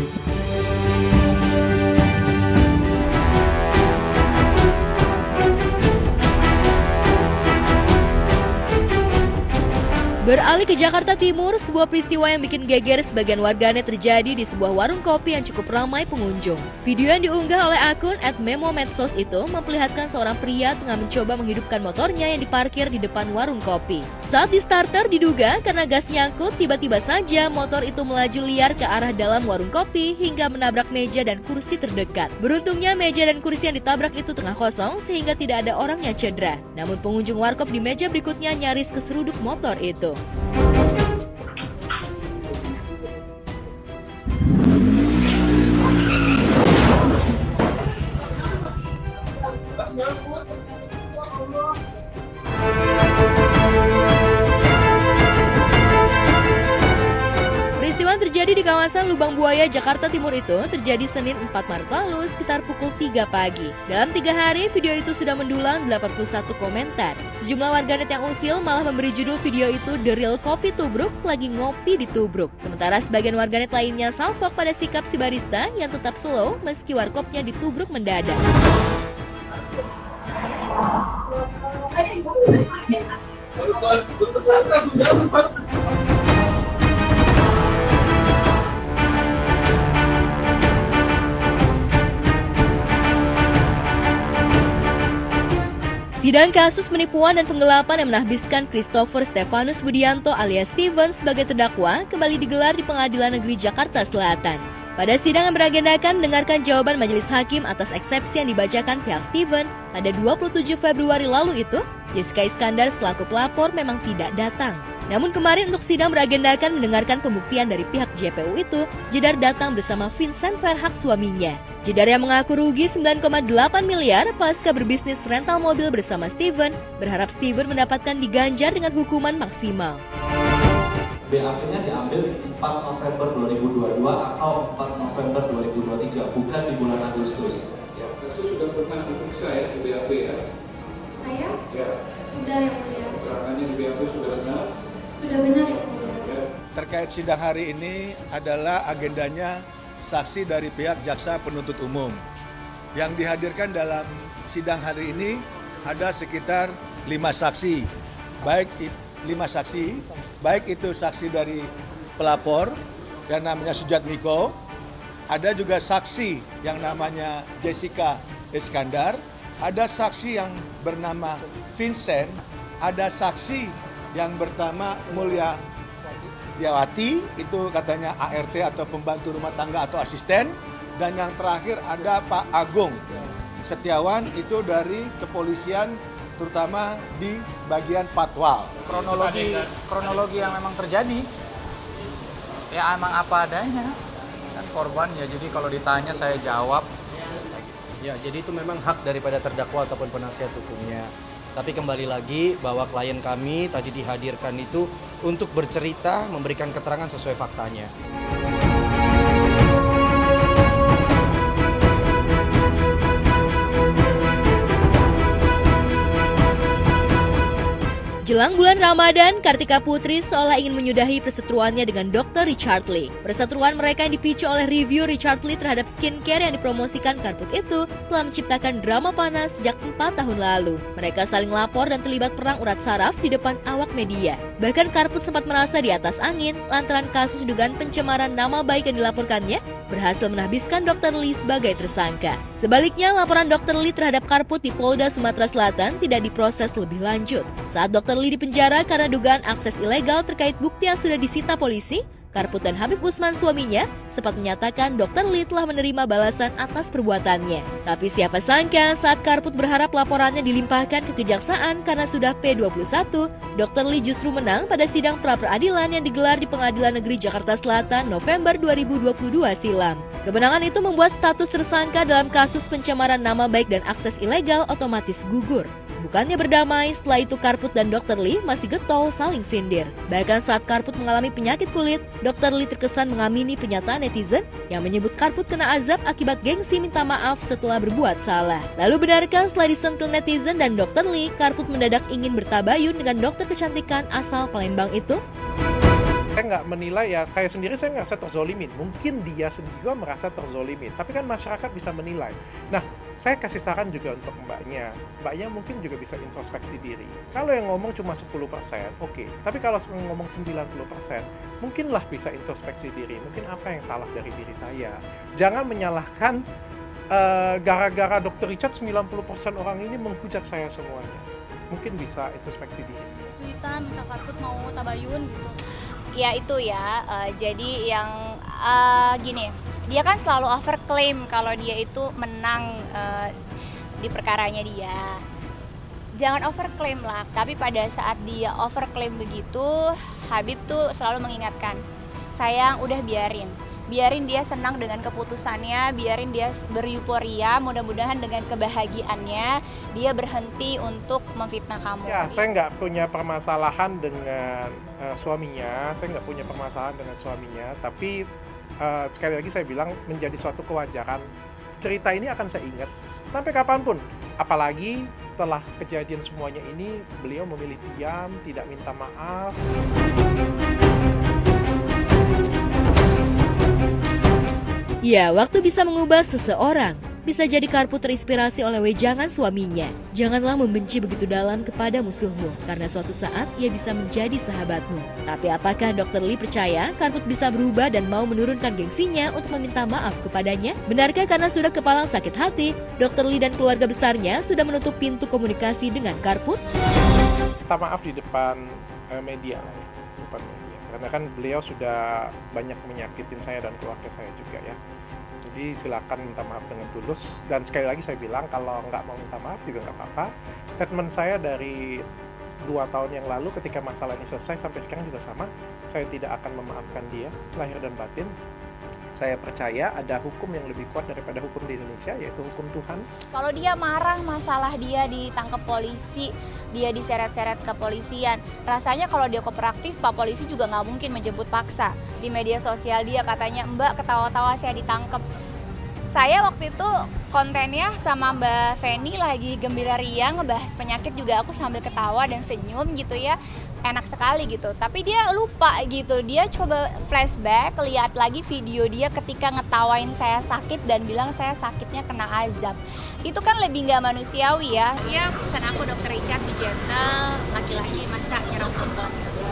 Beralih ke Jakarta Timur, sebuah peristiwa yang bikin geger sebagian warganet terjadi di sebuah warung kopi yang cukup ramai pengunjung. Video yang diunggah oleh akun @memomedsos itu memperlihatkan seorang pria tengah mencoba menghidupkan motornya yang diparkir di depan warung kopi. Saat di starter diduga karena gas nyangkut, tiba-tiba saja motor itu melaju liar ke arah dalam warung kopi hingga menabrak meja dan kursi terdekat. Beruntungnya meja dan kursi yang ditabrak itu tengah kosong sehingga tidak ada orang yang cedera. Namun pengunjung warkop di meja berikutnya nyaris keseruduk motor itu. Peristiwa yang terjadi di kawasan Lubang Buaya, Jakarta Timur itu terjadi Senin 4 Maret lalu sekitar pukul 3 pagi. Dalam 3 hari, video itu sudah mendulang 81 komentar. Sejumlah warganet yang usil malah memberi judul video itu The Real Kopi Tubruk, lagi ngopi di Tubruk. Sementara sebagian warganet lainnya salfok pada sikap si barista yang tetap slow meski warkopnya ditubruk mendadak. Sidang kasus penipuan dan penggelapan yang menahbiskan Christopher Stefanus Budianto alias Steven sebagai terdakwa kembali digelar di Pengadilan Negeri Jakarta Selatan. Pada sidang yang beragendakan mendengarkan jawaban majelis hakim atas eksepsi yang dibacakan pihak Steven pada 27 Februari lalu itu, Jessica Iskandar selaku pelapor memang tidak datang. Namun kemarin untuk sidang beragendakan mendengarkan pembuktian dari pihak JPU itu, Jedar datang bersama Vincent Verhaak suaminya. Jedar yang mengaku rugi 9,8 miliar pasca berbisnis rental mobil bersama Steven, berharap Steven mendapatkan diganjar dengan hukuman maksimal. BAP-nya diambil 4 November 2022 atau 4 November 2023, bukan di bulan Agustus. Ya, kasus sudah pernah diperiksa ya di BAP ya? Saya? Ya. Sudah yang mulia. Keterangannya di BAP sudah benar? Sudah benar ya mulia. Terkait sidang hari ini adalah agendanya saksi dari pihak jaksa penuntut umum. Yang dihadirkan dalam sidang hari ini ada sekitar 5 saksi, baik itu saksi dari pelapor yang namanya Sujatmiko, ada juga saksi yang namanya Jessica Iskandar, ada saksi yang bernama Vincent, ada saksi yang bernama Mulya Yawati, itu katanya ART atau pembantu rumah tangga atau asisten, dan yang terakhir ada Pak Agung Setiawan, itu dari kepolisian terutama di bagian Patwal. Kronologi yang memang terjadi ya emang apa adanya kan korban ya, jadi kalau ditanya saya jawab ya, jadi itu memang hak daripada terdakwa ataupun penasihat hukumnya. Tapi kembali lagi bahwa klien kami tadi dihadirkan itu untuk bercerita, memberikan keterangan sesuai faktanya. Jelang bulan Ramadan, Kartika Putri seolah ingin menyudahi perseteruannya dengan Dr. Richard Lee. Perseteruan mereka yang dipicu oleh review Richard Lee terhadap skincare yang dipromosikan Karput itu telah menciptakan drama panas sejak 4 tahun lalu. Mereka saling lapor dan terlibat perang urat saraf di depan awak media. Bahkan Karput sempat merasa di atas angin lantaran kasus dugaan pencemaran nama baik yang dilaporkannya berhasil menahbiskan Dr. Lee sebagai tersangka. Sebaliknya, laporan Dr. Lee terhadap Karput di Polda Sumatera Selatan tidak diproses lebih lanjut. Saat Dr. Lee dipenjara karena dugaan akses ilegal terkait bukti yang sudah disita polisi, Karput dan Habib Usman suaminya sempat menyatakan Dr. Lee telah menerima balasan atas perbuatannya. Tapi siapa sangka saat Karput berharap laporannya dilimpahkan ke kejaksaan karena sudah P21, Dr. Lee justru menang pada sidang pra-peradilan yang digelar di Pengadilan Negeri Jakarta Selatan November 2022 silam. Kemenangan itu membuat status tersangka dalam kasus pencemaran nama baik dan akses ilegal otomatis gugur. Bukannya berdamai, setelah itu Karput dan Dr. Lee masih getol saling sindir. Bahkan saat Karput mengalami penyakit kulit, Dr. Lee terkesan mengamini pernyataan netizen yang menyebut Karput kena azab akibat gengsi minta maaf setelah berbuat salah. Lalu benarkah setelah disentil netizen dan Dr. Lee, Karput mendadak ingin bertabayun dengan dokter kecantikan asal Palembang itu? Saya nggak menilai ya, saya sendiri saya nggak terzolimin. Mungkin dia sendiri juga merasa terzolimin, tapi kan masyarakat bisa menilai. Nah, saya kasih saran juga untuk mbaknya. Mbaknya mungkin juga bisa introspeksi diri. Kalau yang ngomong cuma 10%, oke. Tapi kalau ngomong 90%, mungkinlah bisa introspeksi diri. Mungkin apa yang salah dari diri saya. Jangan menyalahkan gara-gara Dr. Richard 90% orang ini menghujat saya semuanya. Mungkin bisa introspeksi diri sih. Cuitan, minta Karput mau tabayun gitu. Ya itu ya, jadi yang gini, dia kan selalu overclaim kalau dia itu menang di perkaranya dia. Jangan overclaim lah, tapi pada saat dia overclaim begitu, Habib tuh selalu mengingatkan, sayang udah biarin dia senang dengan keputusannya, biarin dia beryuforia, mudah-mudahan dengan kebahagiaannya dia berhenti untuk memfitnah kamu. Ya, saya nggak punya permasalahan dengan suaminya, tapi sekali lagi saya bilang menjadi suatu kewajaran. Cerita ini akan saya ingat sampai kapanpun, apalagi setelah kejadian semuanya ini beliau memilih diam, tidak minta maaf. Ya, waktu bisa mengubah seseorang. Bisa jadi Karput terinspirasi oleh wejangan suaminya. Janganlah membenci begitu dalam kepada musuhmu, karena suatu saat ia bisa menjadi sahabatmu. Tapi apakah Dr. Lee percaya Karput bisa berubah dan mau menurunkan gengsinya untuk meminta maaf kepadanya? Benarkah karena sudah kepalang sakit hati, Dr. Lee dan keluarga besarnya sudah menutup pintu komunikasi dengan Karput? Minta maaf di depan media lah ya, depan media. Karena kan beliau sudah banyak menyakitin saya dan keluarga saya juga ya. Jadi silakan minta maaf dengan tulus. Dan sekali lagi saya bilang kalau nggak mau minta maaf juga nggak apa-apa. Statement saya dari 2 tahun yang lalu ketika masalah ini selesai sampai sekarang juga sama. Saya tidak akan memaafkan dia, lahir dan batin. Saya percaya ada hukum yang lebih kuat daripada hukum di Indonesia, yaitu hukum Tuhan. Kalau dia marah masalah dia ditangkap polisi, dia diseret-seret ke polisian. Rasanya kalau dia kooperatif, Pak Polisi juga nggak mungkin menjemput paksa. Di media sosial dia katanya, Mbak ketawa-tawa saya ditangkap. Saya waktu itu kontennya sama Mbak Feni lagi gembira riang ngebahas penyakit juga, aku sambil ketawa dan senyum gitu ya, enak sekali gitu. Tapi dia lupa gitu, dia coba flashback, lihat lagi video dia ketika ngetawain saya sakit dan bilang saya sakitnya kena azab. Itu kan lebih nggak manusiawi ya. Iya, pesan aku Dr. Richard, be gentle, laki-laki masa nyerang perempuan terus.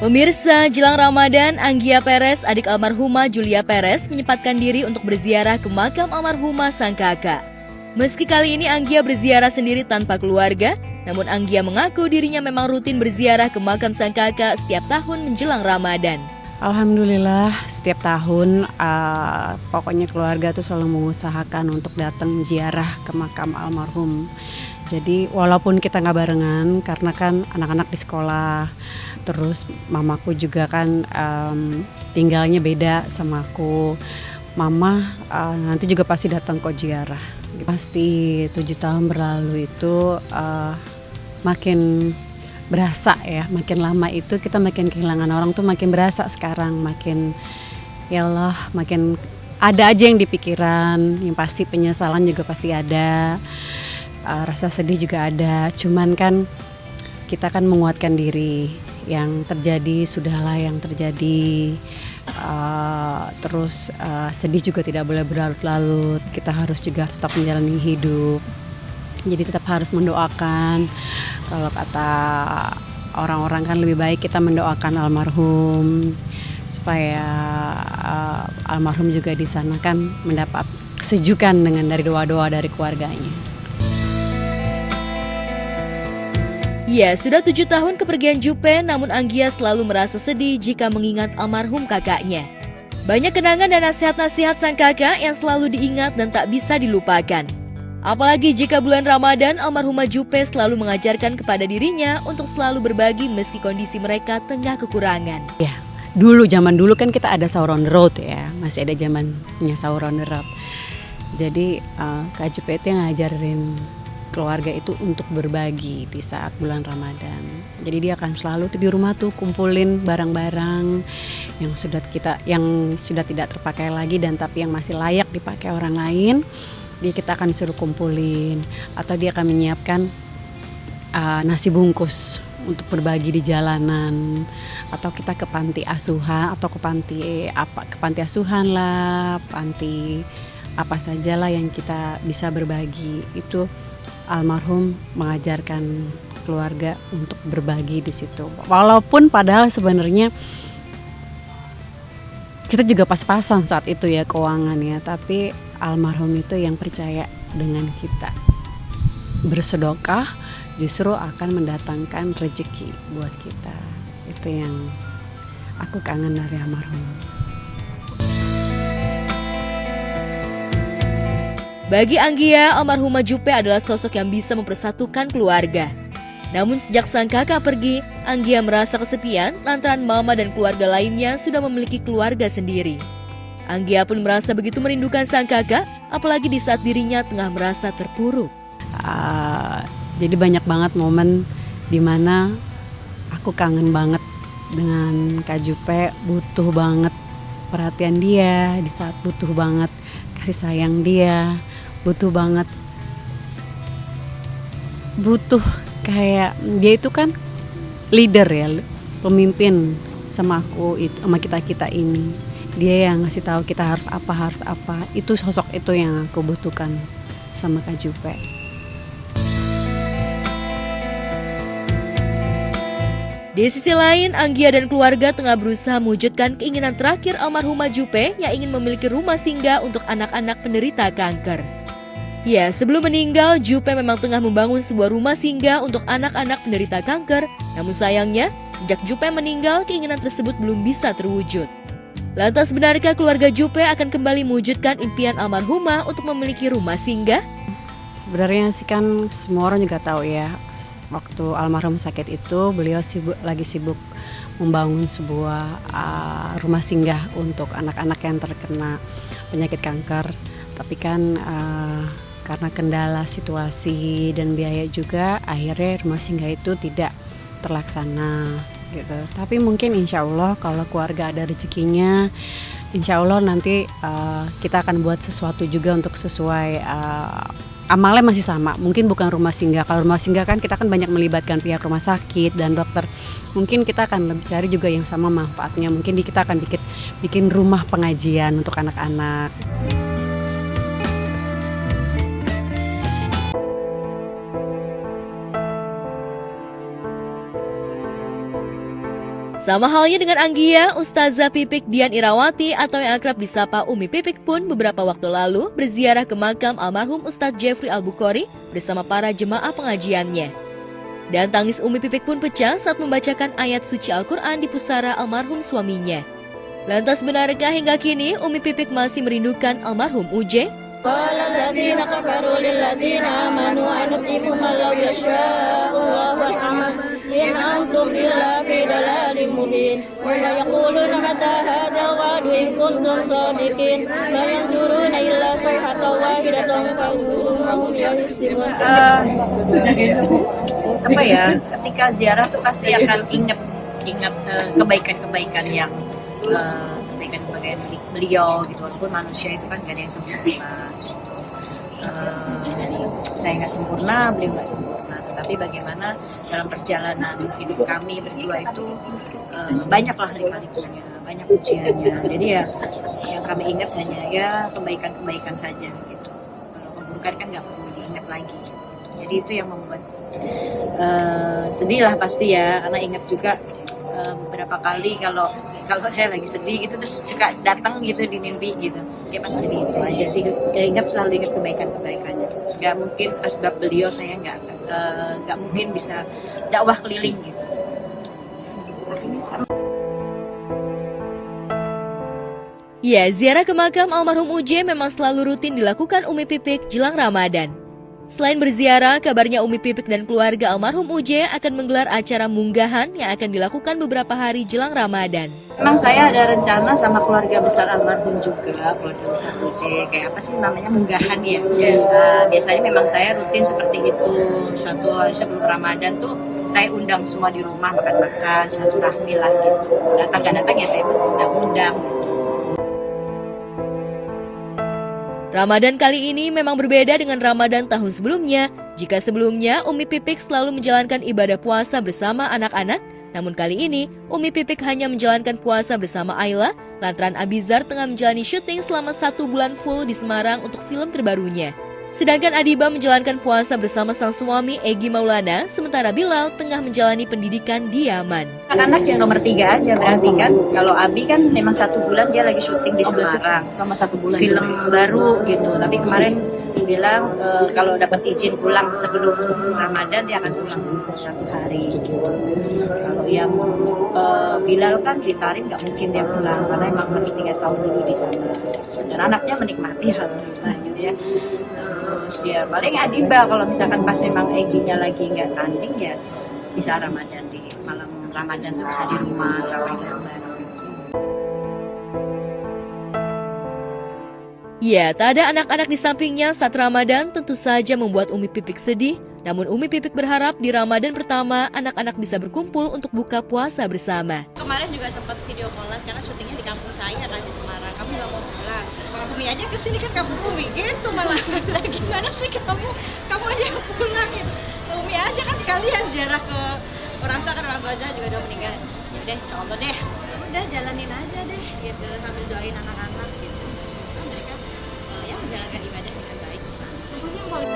Pemirsa, jelang Ramadan, Anggia Perez, adik almarhumah Julia Perez, menyempatkan diri untuk berziarah ke makam almarhumah sang kakak. Meski kali ini Anggia berziarah sendiri tanpa keluarga, namun Anggia mengaku dirinya memang rutin berziarah ke makam sang kakak setiap tahun menjelang Ramadan. Alhamdulillah setiap tahun pokoknya keluarga tuh selalu mengusahakan untuk datang ziarah ke makam almarhum. Jadi walaupun kita nggak barengan karena kan anak-anak di sekolah, terus mamaku juga kan tinggalnya beda sama aku. Mama nanti juga pasti datang kok ziarah. Pasti 7 tahun berlalu itu makin berasa ya, makin lama itu kita makin kehilangan orang tuh makin berasa sekarang, makin ya Allah, makin ada aja yang di pikiran, yang pasti penyesalan juga pasti ada, rasa sedih juga ada, cuman kan kita kan menguatkan diri, yang terjadi sudahlah yang terjadi, terus sedih juga tidak boleh berlarut-larut, kita harus juga tetap menjalani hidup. Jadi tetap harus mendoakan. Kalau kata orang-orang kan lebih baik kita mendoakan almarhum supaya almarhum juga di sana kan mendapat kesejukan dengan dari doa-doa dari keluarganya. Ya, sudah 7 tahun kepergian Jupe, namun Anggia selalu merasa sedih jika mengingat almarhum kakaknya. Banyak kenangan dan nasihat-nasihat sang kakak yang selalu diingat dan tak bisa dilupakan. Apalagi jika bulan Ramadan, almarhumah Jupe selalu mengajarkan kepada dirinya untuk selalu berbagi meski kondisi mereka tengah kekurangan. Ya, zaman dulu kan kita ada sahur on the road ya, masih ada zamannya sahur on the road. Jadi Kak Jupe itu yang ngajarin keluarga itu untuk berbagi di saat bulan Ramadan. Jadi dia akan selalu tuh di rumah tuh kumpulin barang-barang yang sudah tidak terpakai lagi dan tapi yang masih layak dipakai orang lain. Kita akan suruh kumpulin atau dia akan menyiapkan nasi bungkus untuk berbagi di jalanan, atau kita ke panti asuhan atau ke panti asuhan lah, panti apa sajalah yang kita bisa berbagi. Itu almarhum mengajarkan keluarga untuk berbagi di situ. Walaupun padahal sebenarnya kita juga pas-pasan saat itu ya keuangannya, tapi almarhum itu yang percaya dengan kita. Bersedekah justru akan mendatangkan rezeki buat kita. Itu yang aku kangen dari almarhum. Bagi Anggia, almarhumah Jupe adalah sosok yang bisa mempersatukan keluarga. Namun sejak sang kakak pergi, Anggia merasa kesepian lantaran mama dan keluarga lainnya sudah memiliki keluarga sendiri. Anggia pun merasa begitu merindukan sang kakak, apalagi di saat dirinya tengah merasa terpuruk. Jadi banyak banget momen dimana aku kangen banget dengan Kak Jupe, butuh banget perhatian dia di saat butuh banget kasih sayang dia, butuh kayak dia itu kan leader ya, pemimpin sama aku itu, sama kita ini. Dia yang ngasih tahu kita harus apa. Itu sosok itu yang aku butuhkan sama Kak Jupe. Di sisi lain, Anggia dan keluarga tengah berusaha mewujudkan keinginan terakhir almarhumah Jupe yang ingin memiliki rumah singgah untuk anak-anak penderita kanker. Ya, sebelum meninggal, Jupe memang tengah membangun sebuah rumah singgah untuk anak-anak penderita kanker. Namun sayangnya, sejak Jupe meninggal, keinginan tersebut belum bisa terwujud. Lantas benarkah keluarga Jupe akan kembali mewujudkan impian almarhumah untuk memiliki rumah singgah? Sebenarnya sih kan semua orang juga tahu ya, waktu almarhum sakit itu beliau lagi sibuk membangun sebuah rumah singgah untuk anak-anak yang terkena penyakit kanker. Tapi kan karena kendala situasi dan biaya juga, akhirnya rumah singgah itu tidak terlaksana gitu. Tapi mungkin insya Allah kalau keluarga ada rezekinya, insya Allah nanti kita akan buat sesuatu juga untuk sesuai amalnya masih sama, mungkin bukan rumah singgah. Kalau rumah singgah kan kita kan banyak melibatkan pihak rumah sakit dan dokter. Mungkin kita akan lebih cari juga yang sama manfaatnya. Mungkin kita akan bikin rumah pengajian untuk anak-anak. Sama halnya dengan Anggia, Ustazah Pipik Dian Irawati atau yang akrab disapa Umi Pipik pun beberapa waktu lalu berziarah ke makam almarhum Ustadz Jeffrey Al-Bukhari bersama para jemaah pengajiannya. Dan tangis Umi Pipik pun pecah saat membacakan ayat suci Al-Quran di pusara almarhum suaminya. Lantas benarkah hingga kini Umi Pipik masih merindukan almarhum Uje? قال الذين كفروا للذين آمنوا أنطيع من لو يشاء الله الأمر إن أنتم إلا في ضلال مبين ويقولون متى هذا الوعد إن كنتم صادقين لا ينظرون إلا صيحة واحدة فهم يحسبون. Apa ya? Ketika ziarah tuh pasti akan ingat kebaikan-kebaikan yang kebaikan beliau gitu, walaupun manusia itu kan gak ada yang sempurna gitu. Saya nggak sempurna, beliau nggak sempurna, tetapi bagaimana dalam perjalanan hidup kami berdua itu banyaklah lika-likunya, banyak ujiannya. Jadi ya yang kami ingat hanya ya kebaikan-kebaikan saja gitu. Kalau keburukan kan nggak perlu diingat lagi gitu. Jadi itu yang membuat sedih lah pasti ya, karena ingat juga beberapa kali kalau saya lagi sedih gitu terus suka datang gitu di mimpi gitu. Kayak pas jadi itu aja sih. Selalu ingat kebaikan-kebaikannya. Gak mungkin asbab beliau saya nggak mungkin bisa dakwah keliling gitu. Ya, ziarah ke makam almarhum Uje memang selalu rutin dilakukan Umi Pipik jelang Ramadan. Selain berziarah, kabarnya Umi Pipik dan keluarga almarhum Uje akan menggelar acara munggahan yang akan dilakukan beberapa hari jelang Ramadan. Memang saya ada rencana sama keluarga besar almarhum juga, keluarga besar Uje, kayak apa sih namanya munggahan ya. Biasanya memang saya rutin seperti itu, satu hari sebelum Ramadan tuh saya undang semua di rumah makan-makan, silaturahmi lah gitu. Datang ya saya undang-undang. Ramadan kali ini memang berbeda dengan Ramadan tahun sebelumnya. Jika sebelumnya Umi Pipik selalu menjalankan ibadah puasa bersama anak-anak, namun kali ini Umi Pipik hanya menjalankan puasa bersama Ayla lantaran Abizar tengah menjalani syuting selama 1 bulan full di Semarang untuk film terbarunya. Sedangkan Adiba menjalankan puasa bersama sang suami Egy Maulana, sementara Bilal tengah menjalani pendidikan di Yaman. Anak-anak yang nomor 3 aja berarti kan. Kalau Abi kan memang 1 bulan dia lagi syuting di Semarang. Sama 1 bulan. Film baru gitu. Tapi kemarin bilang kalau dapat izin pulang sebelum Ramadan dia akan pulang 1 hari gitu. Kalau yang Bilal kan ditarik nggak mungkin dia pulang karena emang harus 3 tahun dulu di sana. Dan anaknya menikmati alhamdulillah gitu ya. Terus ya paling Adiba kalau misalkan pas memang Egy-nya lagi nggak tanding ya bisa Ramadan di malam Ramadan tuh bisa di rumah ramai bareng. Ya, tak ada anak-anak di sampingnya saat Ramadan tentu saja membuat Umi Pipik sedih. Namun Umi Pipik berharap di Ramadan pertama anak-anak bisa berkumpul untuk buka puasa bersama. Kemarin juga sempat video callan karena syutingnya di kampung saya kan di Semarang. Kamu nggak mau pulang? Umi aja kesini kan kampung Umi gitu malah. Gimana sih kamu aja yang pulang gitu. Umi aja kan sekalian ziarah ke orang tua kan orang tua aja juga udah meninggal. Ya udah, insyaallah deh. Udah jalanin aja deh gitu sambil doain anak-anak gitu. Semoga mereka ya menjalankan ibadah dengan baik di sana. Apa sih yang paling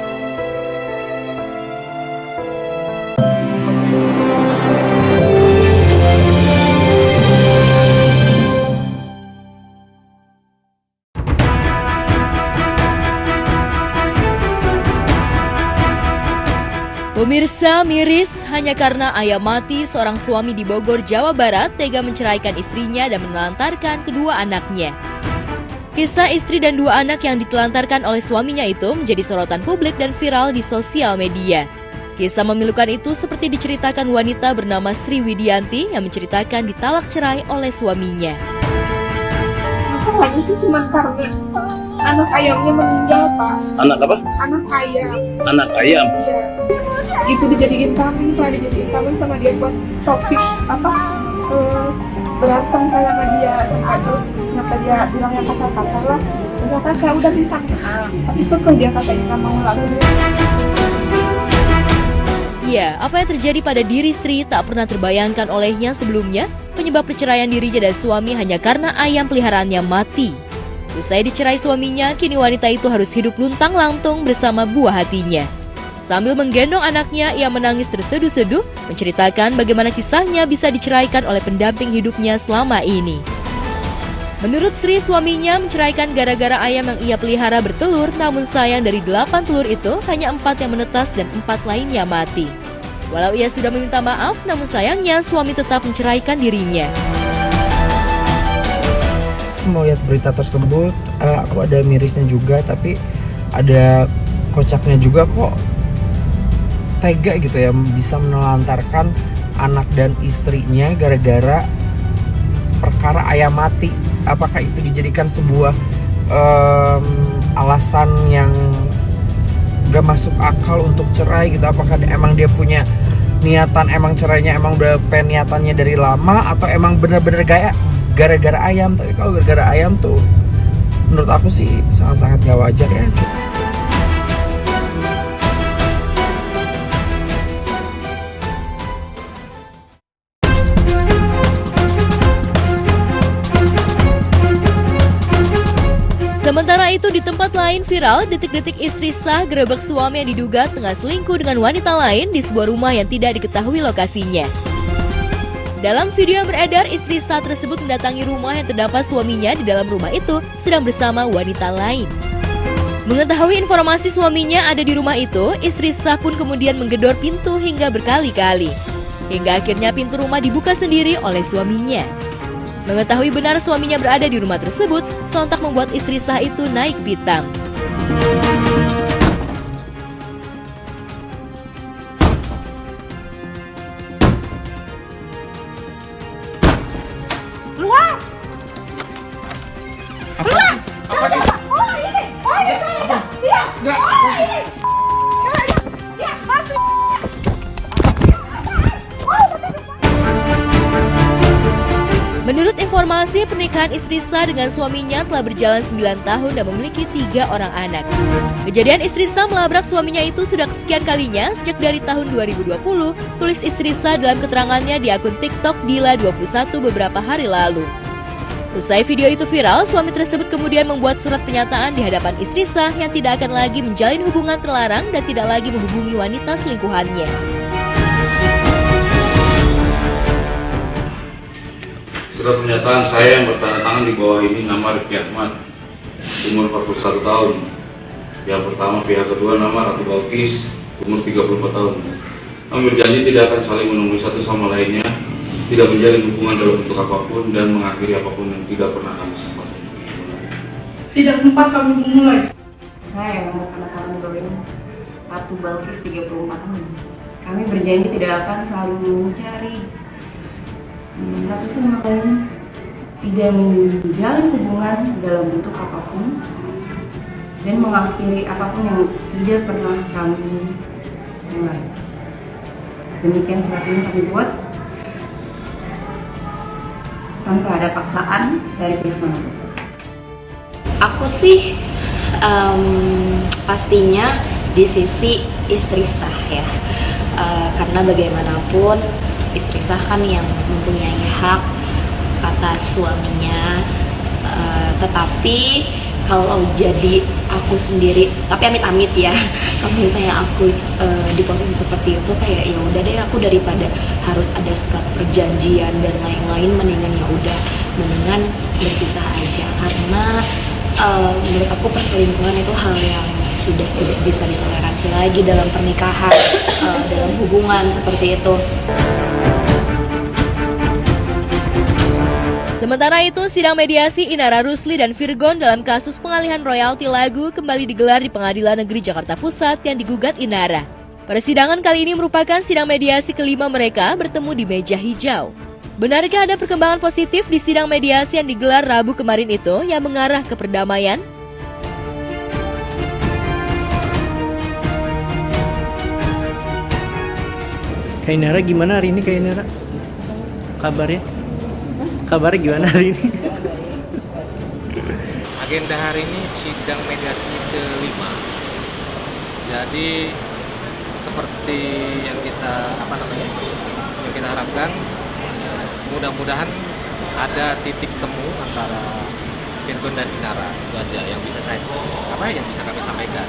Pemirsa, miris hanya karena ayah mati, seorang suami di Bogor, Jawa Barat tega menceraikan istrinya dan menelantarkan kedua anaknya. Kisah istri dan 2 anak yang ditelantarkan oleh suaminya itu menjadi sorotan publik dan viral di sosial media. Kisah memilukan itu seperti diceritakan wanita bernama Sri Widianti yang menceritakan ditalak cerai oleh suaminya. Masalahnya sih cuma karena anak ayamnya meninggal, Pak. Anak apa? Anak ayam. Anak ayam? Iya. Itu dijadiin kambing, Pak. Dijadiin kambing sama dia buat topik berantem saya sama dia. Sampai terus kenapa dia bilang yang kasar-kasar lah. Misalkan saya udah minta maaf, tapi kok dia katanya nggak mau lalu. Ya, apa yang terjadi pada diri Sri tak pernah terbayangkan olehnya sebelumnya. Penyebab perceraian dirinya dan suami hanya karena ayam peliharaannya mati. Usai dicerai suaminya, kini wanita itu harus hidup luntang-lantung bersama buah hatinya. Sambil menggendong anaknya, ia menangis terseduh-seduh, menceritakan bagaimana kisahnya bisa diceraikan oleh pendamping hidupnya selama ini. Menurut Sri, suaminya menceraikan gara-gara ayam yang ia pelihara bertelur, namun sayang dari 8 telur itu, hanya 4 yang menetas dan 4 lainnya mati. Walau ia sudah meminta maaf, namun sayangnya suami tetap menceraikan dirinya. melihat berita tersebut, aku ada mirisnya juga, tapi ada kocaknya juga kok. Tega gitu ya, bisa menelantarkan anak dan istrinya gara-gara perkara ayam mati. Apakah itu dijadikan sebuah alasan yang gak masuk akal untuk cerai gitu? Apakah emang dia punya niatan, emang cerainya emang udah niatannya dari lama, atau emang bener-bener gara-gara ayam? Tapi kalau gara-gara ayam tuh menurut aku sih sangat-sangat gak wajar ya. Sementara itu di tempat lain viral detik-detik istri sah gerebek suami yang diduga tengah selingkuh dengan wanita lain di sebuah rumah yang tidak diketahui lokasinya. Dalam video yang beredar, istri sah tersebut mendatangi rumah yang terdapat suaminya di dalam rumah itu sedang bersama wanita lain. Mengetahui informasi suaminya ada di rumah itu, istri sah pun kemudian menggedor pintu hingga berkali-kali. Hingga akhirnya pintu rumah dibuka sendiri oleh suaminya. Mengetahui benar suaminya berada di rumah tersebut, sontak membuat istri sah itu naik pitam. Keluar! Keluar! Oh ini! Oh ini! Dia! Oh ini! Dia! Masuk! Menurut informasi, pernikahan istri sah dengan suaminya telah berjalan 9 tahun dan memiliki 3 orang anak. Kejadian istri sah melabrak suaminya itu sudah kesekian kalinya sejak dari tahun 2020, tulis istri sah dalam keterangannya di akun TikTok Dila21 beberapa hari lalu. Usai video itu viral, suami tersebut kemudian membuat surat pernyataan di hadapan istri sah yang tidak akan lagi menjalin hubungan terlarang dan tidak lagi menghubungi wanita selingkuhannya. Surat pernyataan saya yang bertanda tangan di bawah ini nama Rifki Ahmad, umur 41 tahun. Yang pertama, pihak kedua nama Ratu Balkis, umur 34 tahun. Kami berjanji tidak akan saling menemui satu sama lainnya, tidak menjalin hubungan dalam bentuk apapun, dan mengakhiri apapun yang tidak pernah kami sempat. Tidak sempat kami memulai. Saya yang bertanda tangan di bawah ini, Ratu Balkis 34 tahun. Kami berjanji tidak akan saling mencari satu sama lain, tidak menjalin hubungan dalam bentuk apapun, dan mengakhiri apapun yang tidak pernah kami mulai. Demikian surat ini kami buat tanpa ada paksaan dari pihak manapun. Aku sih pastinya di sisi istri sah ya, karena bagaimanapun istri sah kan yang mempunyai hak atas suaminya, tetapi kalau jadi aku sendiri, tapi amit-amit ya, kalau misalnya aku di posisi seperti itu kayak ya udah deh, aku daripada harus ada surat perjanjian dan lain-lain, mendingan ya udah, mendingan berpisah aja, karena menurut aku perselingkuhan itu hal yang sudah tidak bisa ditoleransi lagi dalam pernikahan, dalam hubungan seperti itu. Sementara itu, sidang mediasi Inara Rusli dan Virgon dalam kasus pengalihan royalti lagu kembali digelar di Pengadilan Negeri Jakarta Pusat yang digugat Inara. Persidangan kali ini merupakan sidang mediasi kelima mereka bertemu di meja hijau. Benarkah ada perkembangan positif di sidang mediasi yang digelar Rabu kemarin itu yang mengarah ke perdamaian? Kak Inara gimana hari ini Kak Inara? Kabarnya? Kabarnya gimana hari ini? Agenda hari ini sidang mediasi kelima. Jadi seperti yang kita yang kita harapkan, mudah-mudahan ada titik temu antara Virgon dan Inara. Itu aja yang bisa kami sampaikan.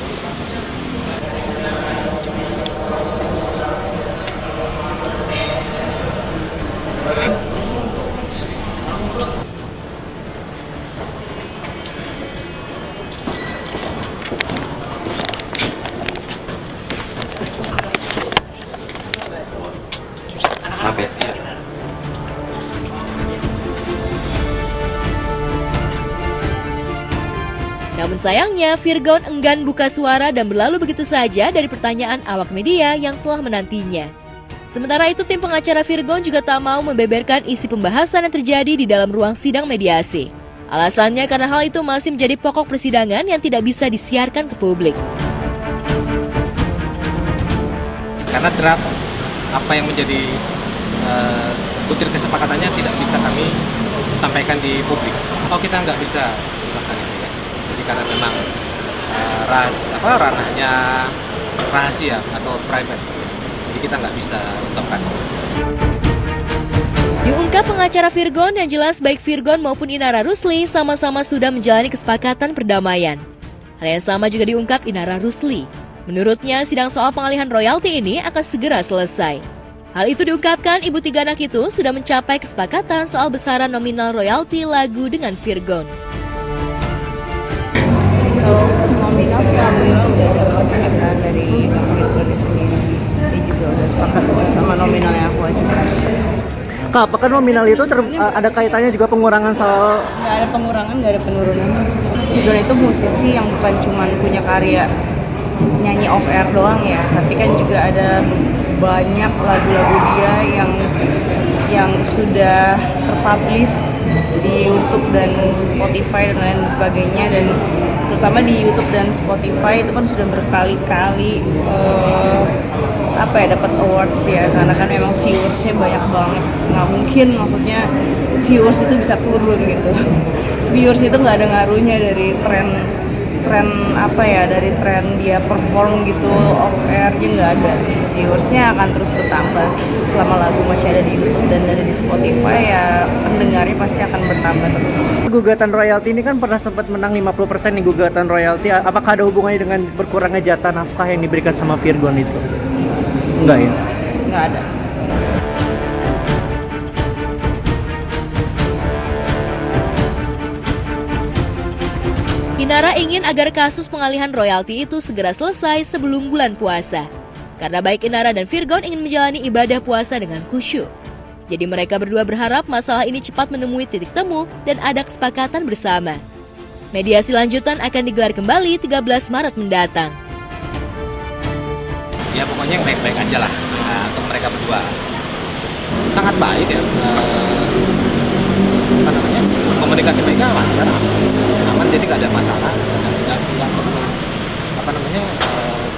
Namun sayangnya, Virgon enggan buka suara dan berlalu begitu saja dari pertanyaan awak media yang telah menantinya. Sementara itu, tim pengacara Virgon juga tak mau membeberkan isi pembahasan yang terjadi di dalam ruang sidang mediasi. Alasannya karena hal itu masih menjadi pokok persidangan yang tidak bisa disiarkan ke publik. Karena draft apa yang menjadi butir kesepakatannya tidak bisa kami sampaikan di publik. Oh, kita nggak bisa ungkapkan itu ya. Jadi karena memang ranahnya rahasia atau private. Jadi kita nggak bisa ungkapkan. Diungkap pengacara Virgon yang jelas baik Virgon maupun Inara Rusli sama-sama sudah menjalani kesepakatan perdamaian. Hal yang sama juga diungkap Inara Rusli. Menurutnya, sidang soal pengalihan royalti ini akan segera selesai. Hal itu diungkapkan ibu tiga anak itu sudah mencapai kesepakatan soal besaran nominal royalti lagu dengan Virgon. Kalau nominal sih alhamdulillah udah ada kesepakatan dari Virgon sendiri. Dia juga udah sepakat sama nominal yang aku ajukan. Kak, apakah nominal itu ada kaitannya juga pengurangan soal? Nggak ada pengurangan, nggak ada penurunan. Virgon itu musisi yang bukan cuma punya karya nyanyi off air doang ya, tapi kan juga ada banyak lagu-lagu dia yang sudah terpublish di YouTube dan Spotify dan lain sebagainya, dan terutama di YouTube dan Spotify itu kan sudah berkali-kali dapat awards ya, karena kan memang viewersnya banyak banget. Nggak mungkin maksudnya viewers itu bisa turun gitu. Viewers itu nggak ada ngaruhnya dari tren dari tren dia perform gitu off airnya, nggak ada. Viewersnya akan terus bertambah selama lagu masih ada di YouTube dan ada di Spotify, ya pendengarnya pasti akan bertambah terus. Gugatan royalti ini kan pernah sempat menang 50% nih gugatan royalti. Apakah ada hubungannya dengan berkurangnya jatah nafkah yang diberikan sama Virgon itu? Enggak ya? Enggak ada. Inara ingin agar kasus pengalihan royalti itu segera selesai sebelum bulan puasa. Karena baik Inara dan Virgon ingin menjalani ibadah puasa dengan khusyuk. Jadi mereka berdua berharap masalah ini cepat menemui titik temu dan ada kesepakatan bersama. Mediasi lanjutan akan digelar kembali 13 Maret mendatang. Ya pokoknya yang baik-baik aja lah untuk mereka berdua. Sangat baik ya. Komunikasi mereka lancar, aman, jadi nggak ada masalah, nggak perlu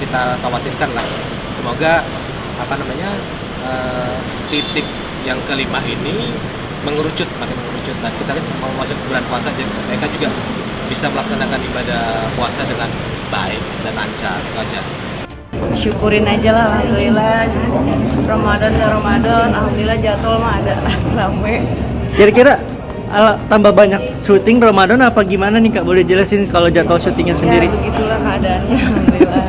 kita khawatirkan lah. Semoga titik yang kelima ini makin mengerucut, dan kita kan mau masuk bulan puasa, jadi mereka juga bisa melaksanakan ibadah puasa dengan baik dan lancar, itu aja. Syukurin aja lah, alhamdulillah. Ramadan, alhamdulillah jadwal mah ada rame. Kira-kira tambah banyak syuting Ramadan apa gimana nih Kak? Boleh jelasin kalau jadwal syutingnya sendiri? Ya begitulah keadaannya, alhamdulillah.